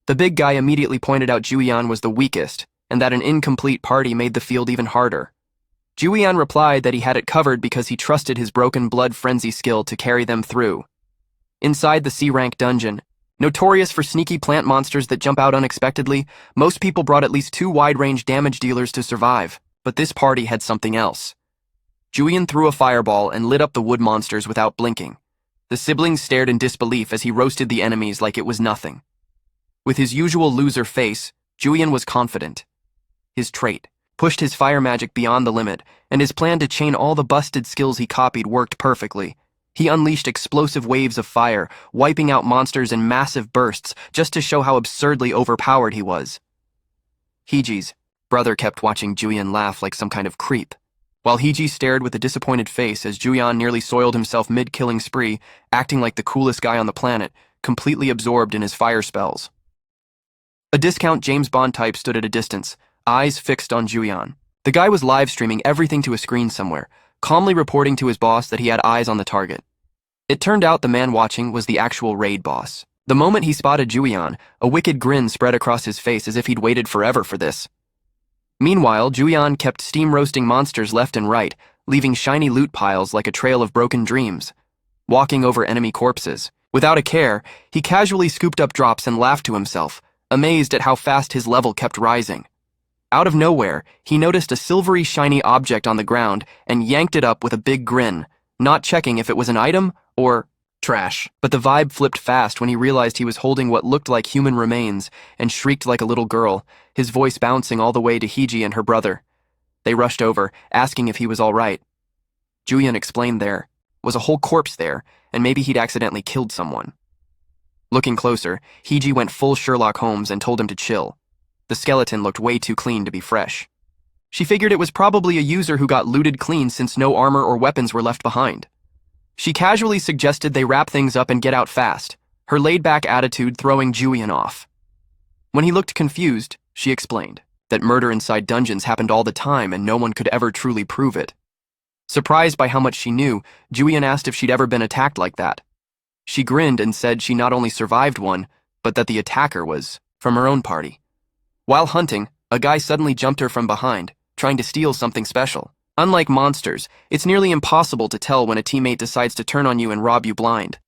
A: The big guy immediately pointed out Juyan was the weakest, and that an incomplete party made the field even harder. Juyan replied that he had it covered because he trusted his broken blood frenzy skill to carry them through. Inside the C-rank dungeon, notorious for sneaky plant monsters that jump out unexpectedly, most people brought at least 2 wide-range damage dealers to survive, but this party had something else. Juyan threw a fireball and lit up the wood monsters without blinking. The siblings stared in disbelief as he roasted the enemies like it was nothing. With his usual loser face, Juyan was confident. His trait pushed his fire magic beyond the limit, and his plan to chain all the busted skills he copied worked perfectly. He unleashed explosive waves of fire, wiping out monsters in massive bursts just to show how absurdly overpowered he was. Hiji's brother kept watching Juyan laugh like some kind of creep, while Hiji stared with a disappointed face as Juyan nearly soiled himself mid-killing spree, acting like the coolest guy on the planet, completely absorbed in his fire spells. A discount James Bond type stood at a distance, eyes fixed on Juyan. The guy was live-streaming everything to a screen somewhere, calmly reporting to his boss that he had eyes on the target. It turned out the man watching was the actual raid boss. The moment he spotted Juyan, a wicked grin spread across his face as if he'd waited forever for this. Meanwhile, Juyan kept steam-roasting monsters left and right, leaving shiny loot piles like a trail of broken dreams. Walking over enemy corpses, without a care, he casually scooped up drops and laughed to himself, amazed at how fast his level kept rising. Out of nowhere, he noticed a silvery shiny object on the ground and yanked it up with a big grin, not checking if it was an item or trash. But the vibe flipped fast when he realized he was holding what looked like human remains and shrieked like a little girl, his voice bouncing all the way to Hiji and her brother. They rushed over, asking if he was all right. Juyan explained there was a whole corpse there, and maybe he'd accidentally killed someone. Looking closer, Hiji went full Sherlock Holmes and told him to chill. The skeleton looked way too clean to be fresh. She figured it was probably a user who got looted clean since no armor or weapons were left behind. She casually suggested they wrap things up and get out fast, her laid-back attitude throwing Juyan off. When he looked confused, she explained that murder inside dungeons happened all the time and no one could ever truly prove it. Surprised by how much she knew, Juyan asked if she'd ever been attacked like that. She grinned and said she not only survived one, but that the attacker was from her own party. While hunting, a guy suddenly jumped her from behind, trying to steal something special. Unlike monsters, it's nearly impossible to tell when a teammate decides to turn on you and rob you blind.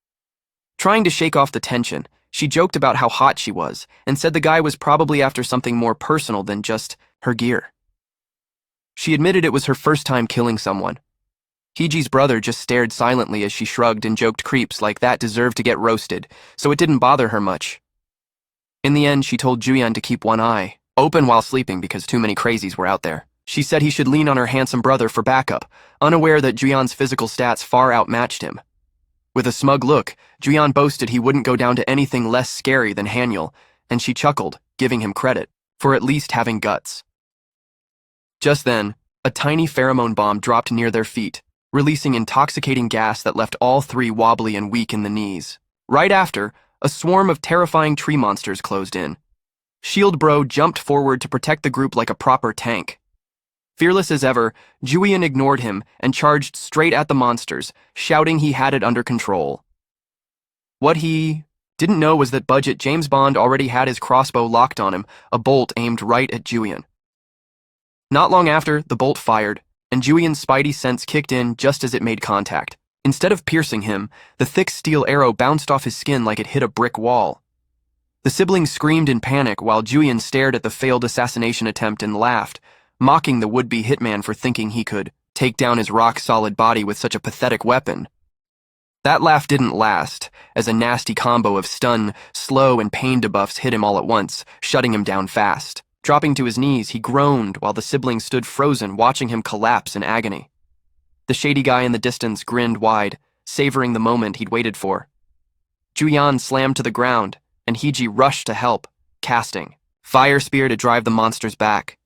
A: Trying to shake off the tension, she joked about how hot she was and said the guy was probably after something more personal than just her gear. She admitted it was her first time killing someone. Heeji's brother just stared silently as she shrugged and joked creeps like that deserved to get roasted, so it didn't bother her much. In the end, she told Juyeon to keep one eye open while sleeping because too many crazies were out there. She said he should lean on her handsome brother for backup, unaware that Juyeon's physical stats far outmatched him. With a smug look, Juyeon boasted he wouldn't go down to anything less scary than Hanyul, and she chuckled, giving him credit for at least having guts. Just then, a tiny pheromone bomb dropped near their feet, releasing intoxicating gas that left all three wobbly and weak in the knees. Right after, a swarm of terrifying tree monsters closed in. Shield Bro jumped forward to protect the group like a proper tank. Fearless as ever, Juyeon ignored him and charged straight at the monsters, shouting he had it under control. What he didn't know was that Budget James Bond already had his crossbow locked on him, a bolt aimed right at Juyeon. Not long after, the bolt fired, and Juyeon's spidey sense kicked in just as it made contact. Instead of piercing him, the thick steel arrow bounced off his skin like it hit a brick wall. The siblings screamed in panic while Juyeon stared at the failed assassination attempt and laughed, mocking the would-be hitman for thinking he could take down his rock-solid body with such a pathetic weapon. That laugh didn't last, as a nasty combo of stun, slow, and pain debuffs hit him all at once, shutting him down fast. Dropping to his knees, he groaned while the siblings stood frozen, watching him collapse in agony. The shady guy in the distance grinned wide, savoring the moment he'd waited for. Juyeon slammed to the ground, and Heeji rushed to help, casting Fire Spear to drive the monsters back.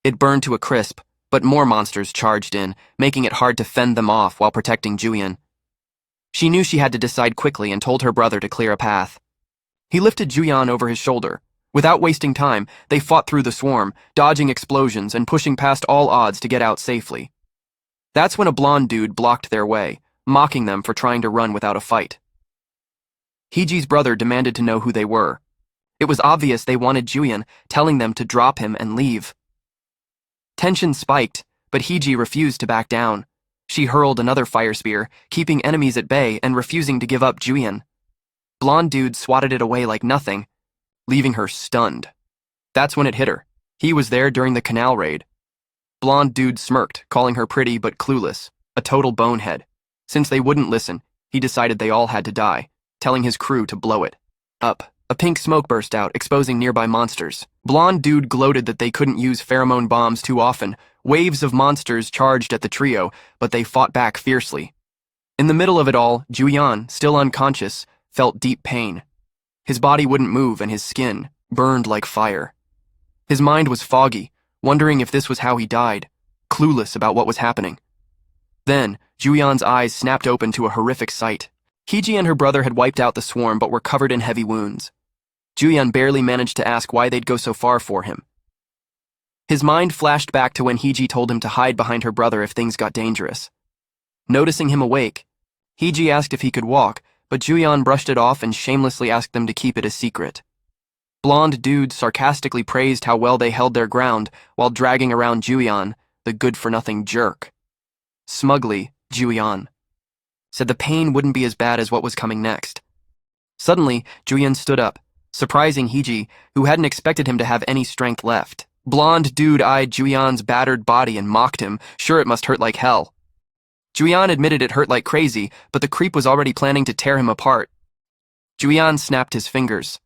A: It burned to a crisp, but more monsters charged in, making it hard to fend them off while protecting Juyeon. She knew she had to decide quickly and told her brother to clear a path. He lifted Juyeon over his shoulder. Without wasting time, they fought through the swarm, dodging explosions and pushing past all odds to get out safely. That's when a blonde dude blocked their way, mocking them for trying to run without a fight. Heeji's brother demanded to know who they were. It was obvious they wanted Juyeon, telling them to drop him and leave. Tension spiked, but Heeji refused to back down. She hurled another fire spear, keeping enemies at bay and refusing to give up Juyeon. Blonde dude swatted it away like nothing, leaving her stunned. That's when it hit her. He was there during the canal raid. Blonde dude smirked, calling her pretty but clueless, a total bonehead. Since they wouldn't listen, he decided they all had to die, telling his crew to blow it up. A pink smoke burst out, exposing nearby monsters. Blonde dude gloated that they couldn't use pheromone bombs too often. Waves of monsters charged at the trio, but they fought back fiercely. In the middle of it all, Juyeon, still unconscious, felt deep pain. His body wouldn't move and his skin burned like fire. His mind was foggy, wondering if this was how he died, clueless about what was happening. Then, Juyeon's eyes snapped open to a horrific sight. Heeji and her brother had wiped out the swarm but were covered in heavy wounds. Juyeon barely managed to ask why they'd go so far for him. His mind flashed back to when Heeji told him to hide behind her brother if things got dangerous. Noticing him awake, Heeji asked if he could walk, but Juyeon brushed it off and shamelessly asked them to keep it a secret. Blonde dude sarcastically praised how well they held their ground while dragging around Juyeon, the good-for-nothing jerk. Smugly, Juyeon said the pain wouldn't be as bad as what was coming next. Suddenly, Juyeon stood up, surprising Heeji, who hadn't expected him to have any strength left. Blonde dude eyed Juyeon's battered body and mocked him, sure it must hurt like hell. Juyeon admitted it hurt like crazy, but the creep was already planning to tear him apart. Juyeon snapped his fingers.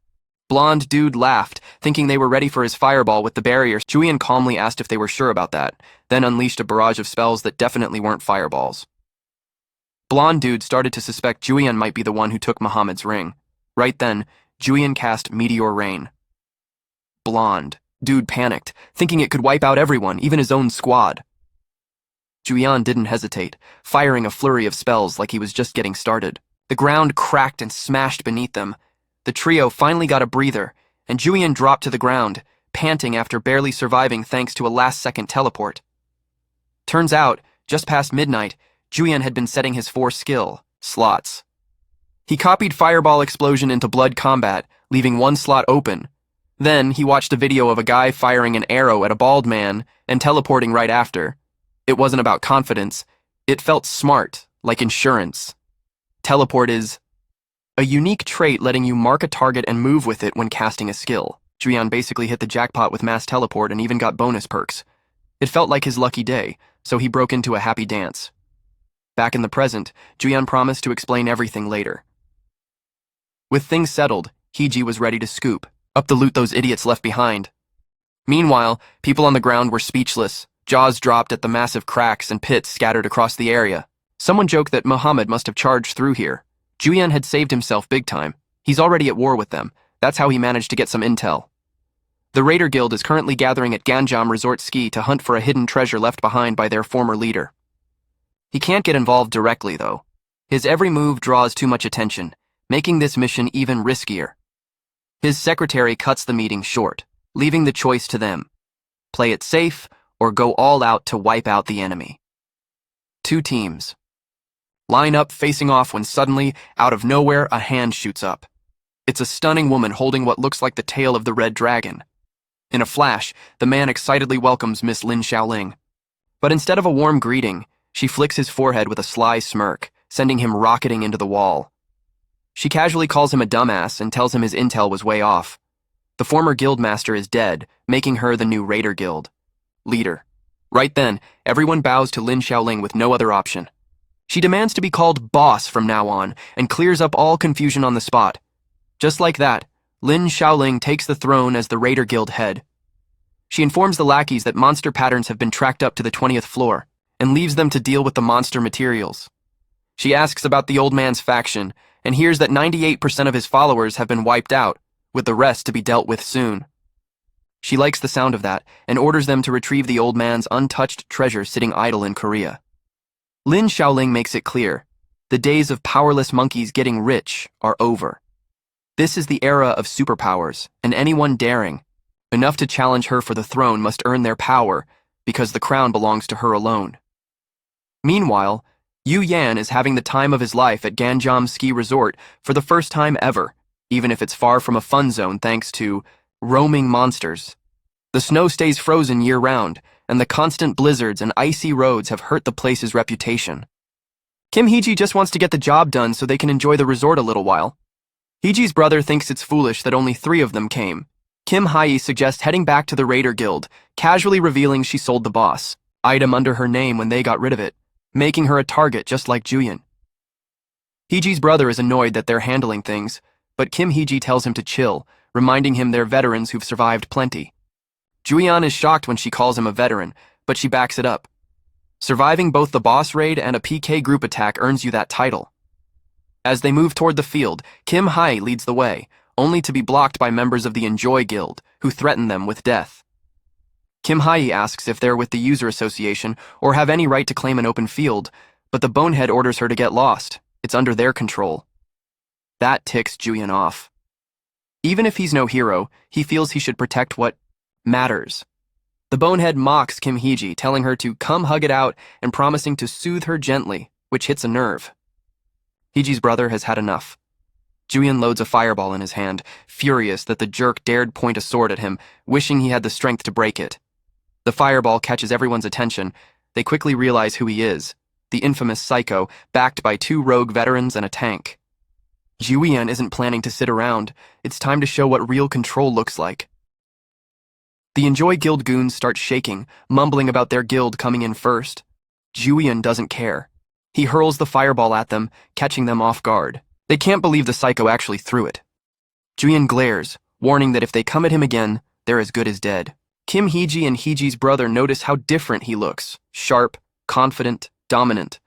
A: Blonde dude laughed, thinking they were ready for his fireball with the barrier. Juyeon calmly asked if they were sure about that, then unleashed a barrage of spells that definitely weren't fireballs. Blonde dude started to suspect Juyeon might be the one who took Muhammad's ring. Right then, Juyeon cast Meteor Rain. Blonde dude panicked, thinking it could wipe out everyone, even his own squad. Juyeon didn't hesitate, firing a flurry of spells like he was just getting started. The ground cracked and smashed beneath them. The trio finally got a breather, and Juyeon dropped to the ground, panting after barely surviving thanks to a last-second teleport. Turns out, just past midnight, Juyeon had been setting his 4 skill slots. He copied Fireball Explosion into Blood Combat, leaving 1 slot open. Then, he watched a video of a guy firing an arrow at a bald man and teleporting right after. It wasn't about confidence. It felt smart, like insurance. Teleport is a unique trait letting you mark a target and move with it when casting a skill. Juyeon basically hit the jackpot with mass teleport and even got bonus perks. It felt like his lucky day, so he broke into a happy dance. Back in the present, Juyeon promised to explain everything later. With things settled, Heeji was ready to scoop up the loot those idiots left behind. Meanwhile, people on the ground were speechless, jaws dropped at the massive cracks and pits scattered across the area. Someone joked that Muhammad must have charged through here. Juyeon had saved himself big time. He's already at war with them. That's how he managed to get some intel. The Raider Guild is currently gathering at Ganjam Resort Ski to hunt for a hidden treasure left behind by their former leader. He can't get involved directly, though. His every move draws too much attention, making this mission even riskier. His secretary cuts the meeting short, leaving the choice to them. Play it safe or go all out to wipe out the enemy. Two teams line up facing off when suddenly, out of nowhere, a hand shoots up. It's a stunning woman holding what looks like the tail of the red dragon. In a flash, the man excitedly welcomes Miss Lin Xiaoling. But instead of a warm greeting, she flicks his forehead with a sly smirk, sending him rocketing into the wall. She casually calls him a dumbass and tells him his intel was way off. The former guildmaster is dead, making her the new Raider Guild leader. Right then, everyone bows to Lin Xiaoling with no other option. She demands to be called boss from now on and clears up all confusion on the spot. Just like that, Lin Xiaoling takes the throne as the Raider Guild head. She informs the lackeys that monster patterns have been tracked up to the 20th floor and leaves them to deal with the monster materials. She asks about the old man's faction and hears that 98% of his followers have been wiped out, with the rest to be dealt with soon. She likes the sound of that and orders them to retrieve the old man's untouched treasure sitting idle in Korea. Lin Xiaoling makes it clear, the days of powerless monkeys getting rich are over. This is the era of superpowers, and anyone daring enough to challenge her for the throne must earn their power, because the crown belongs to her alone. Meanwhile, Yu Yan is having the time of his life at Ganjam Ski Resort for the first time ever, even if it's far from a fun zone thanks to roaming monsters. The snow stays frozen year-round, and the constant blizzards and icy roads have hurt the place's reputation. Kim Heeji just wants to get the job done so they can enjoy the resort a little while. Heeji's brother thinks it's foolish that only 3 of them came. Kim Hae suggests heading back to the Raider Guild, casually revealing she sold the boss item under her name when they got rid of it, making her a target just like Juyeon. Heeji's brother is annoyed that they're handling things, but Kim Heeji tells him to chill, reminding him they're veterans who've survived plenty. Juyeon is shocked when she calls him a veteran, but she backs it up. Surviving both the boss raid and a PK group attack earns you that title. As they move toward the field, Kim Hae leads the way, only to be blocked by members of the Enjoy Guild, who threaten them with death. Kim Hae asks if they're with the User Association or have any right to claim an open field, but the bonehead orders her to get lost. It's under their control. That ticks Juyeon off. Even if he's no hero, he feels he should protect what matters. The bonehead mocks Kim Heeji, telling her to come hug it out and promising to soothe her gently, which hits a nerve. Heeji's brother has had enough. Juyeon loads a fireball in his hand, furious that the jerk dared point a sword at him, wishing he had the strength to break it. The fireball catches everyone's attention. They quickly realize who he is, the infamous Psycho, backed by 2 rogue veterans and a tank. Juyeon isn't planning to sit around. It's time to show what real control looks like. The Enjoy Guild goons start shaking, mumbling about their guild coming in first. Juyeon doesn't care. He hurls the fireball at them, catching them off guard. They can't believe the Psycho actually threw it. Juyeon glares, warning that if they come at him again, they're as good as dead. Kim Heeji and Heeji's brother notice how different he looks, sharp, confident, dominant.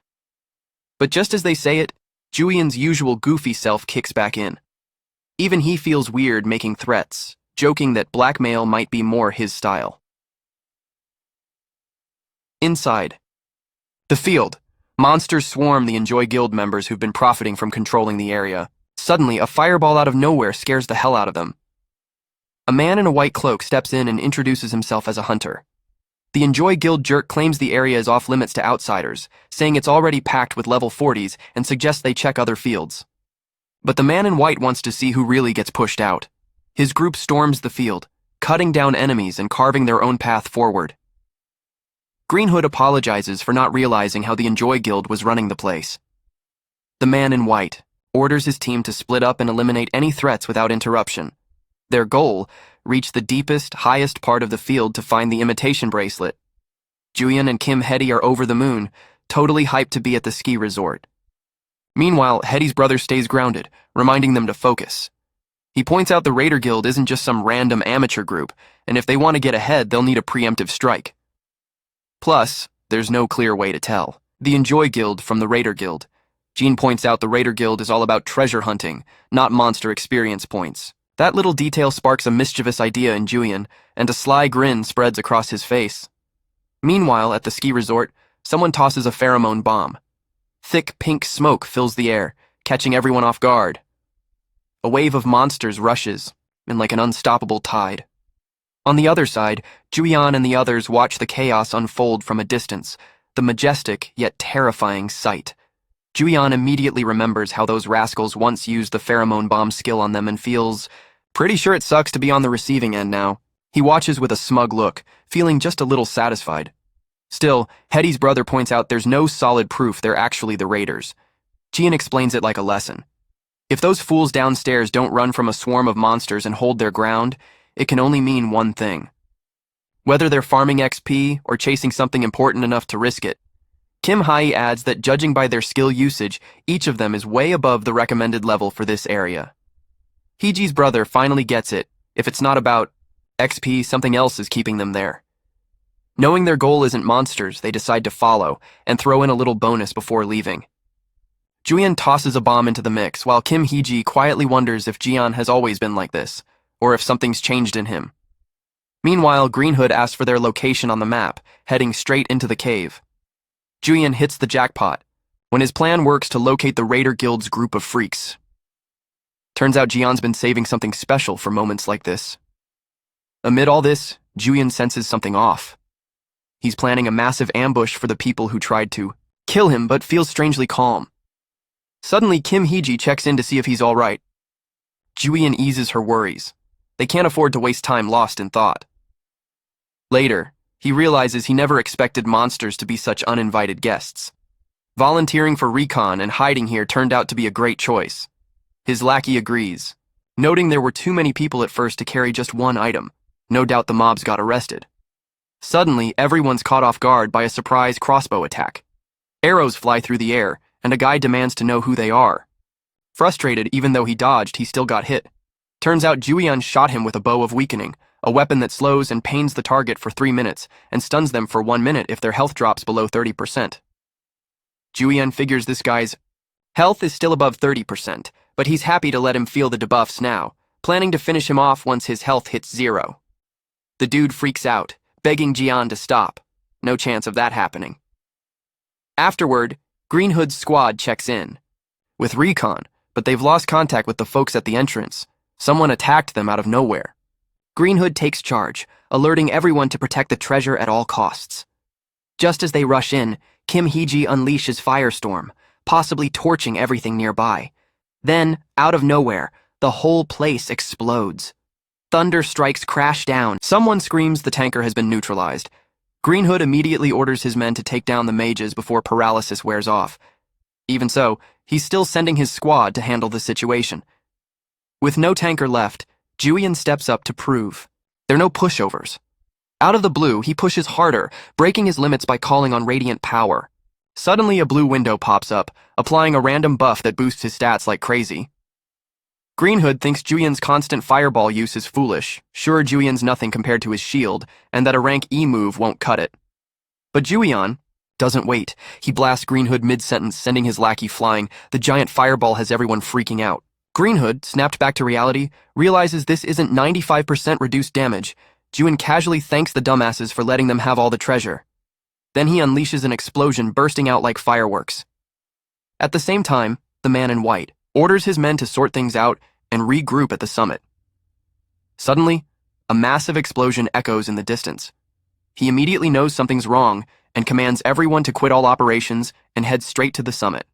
A: But just as they say it, Juyeon's usual goofy self kicks back in. Even he feels weird making threats, joking that blackmail might be more his style. Inside the field, monsters swarm the Enjoy Guild members who've been profiting from controlling the area. Suddenly, a fireball out of nowhere scares the hell out of them. A man in a white cloak steps in and introduces himself as a hunter. The Enjoy Guild jerk claims the area is off limits to outsiders, saying it's already packed with level 40s and suggests they check other fields. But the man in white wants to see who really gets pushed out. His group storms the field, cutting down enemies and carving their own path forward. Green Hood apologizes for not realizing how the Enjoy Guild was running the place. The man in white orders his team to split up and eliminate any threats without interruption. Their goal, reach the deepest, highest part of the field to find the imitation bracelet. Juyeon and Kim Hedy are over the moon, totally hyped to be at the ski resort. Meanwhile, Hetty's brother stays grounded, reminding them to focus. He points out the Raider Guild isn't just some random amateur group, and if they want to get ahead, they'll need a preemptive strike. Plus, there's no clear way to tell the Enjoy Guild from the Raider Guild. Jean points out the Raider Guild is all about treasure hunting, not monster experience points. That little detail sparks a mischievous idea in Julian, and a sly grin spreads across his face. Meanwhile, at the ski resort, someone tosses a pheromone bomb. Thick pink smoke fills the air, catching everyone off guard. A wave of monsters rushes, in like an unstoppable tide. On the other side, Julian and the others watch the chaos unfold from a distance, the majestic yet terrifying sight. Julian immediately remembers how those rascals once used the pheromone bomb skill on them and feels pretty sure it sucks to be on the receiving end now. He watches with a smug look, feeling just a little satisfied. Still, Hetty's brother points out there's no solid proof they're actually the Raiders. Jean explains it like a lesson. If those fools downstairs don't run from a swarm of monsters and hold their ground, it can only mean one thing. Whether they're farming XP or chasing something important enough to risk it. Kim Hai adds that judging by their skill usage, each of them is way above the recommended level for this area. Heeji's brother finally gets it. If it's not about XP, something else is keeping them there. Knowing their goal isn't monsters, they decide to follow and throw in a little bonus before leaving. Julian tosses a bomb into the mix, while Kim Heeji quietly wonders if Jian has always been like this, or if something's changed in him. Meanwhile, Green Hood asks for their location on the map, heading straight into the cave. Julian hits the jackpot when his plan works to locate the Raider Guild's group of freaks. Turns out Jian's been saving something special for moments like this. Amid all this, Julian senses something off. He's planning a massive ambush for the people who tried to kill him but feels strangely calm. Suddenly, Kim Heeji checks in to see if he's all right. Julian eases her worries. They can't afford to waste time lost in thought. Later, he realizes he never expected monsters to be such uninvited guests. Volunteering for recon and hiding here turned out to be a great choice. His lackey agrees, noting there were too many people at first to carry just one item. No doubt the mobs got arrested. Suddenly, everyone's caught off guard by a surprise crossbow attack. Arrows fly through the air, and a guy demands to know who they are. Frustrated, even though he dodged, he still got hit. Turns out Julian shot him with a bow of weakening, a weapon that slows and pains the target for 3 minutes and stuns them for 1 minute if their health drops below 30%. Julian figures this guy's health is still above 30%, but he's happy to let him feel the debuffs now, planning to finish him off once his health hits 0. The dude freaks out, begging Jian to stop. No chance of that happening. Afterward, Green Hood's squad checks in. With recon, but they've lost contact with the folks at the entrance. Someone attacked them out of nowhere. Green Hood takes charge, alerting everyone to protect the treasure at all costs. Just as they rush in, Kim Heeji unleashes Firestorm, possibly torching everything nearby. Then, out of nowhere, the whole place explodes. Thunder strikes crash down. Someone screams the tanker has been neutralized. Green Hood immediately orders his men to take down the mages before paralysis wears off. Even so, he's still sending his squad to handle the situation. With no tanker left, Julian steps up to prove there are no pushovers. Out of the blue, he pushes harder, breaking his limits by calling on radiant power. Suddenly, a blue window pops up, applying a random buff that boosts his stats like crazy. Green Hood thinks Julian's constant fireball use is foolish, sure Julian's nothing compared to his shield, and that a rank E move won't cut it. But Julian doesn't wait. He blasts Green Hood mid-sentence, sending his lackey flying. The giant fireball has everyone freaking out. Green Hood, snapped back to reality, realizes this isn't 95% reduced damage. Julian casually thanks the dumbasses for letting them have all the treasure. Then he unleashes an explosion, bursting out like fireworks. At the same time, the man in white orders his men to sort things out and regroup at the summit. Suddenly, a massive explosion echoes in the distance. He immediately knows something's wrong and commands everyone to quit all operations and head straight to the summit.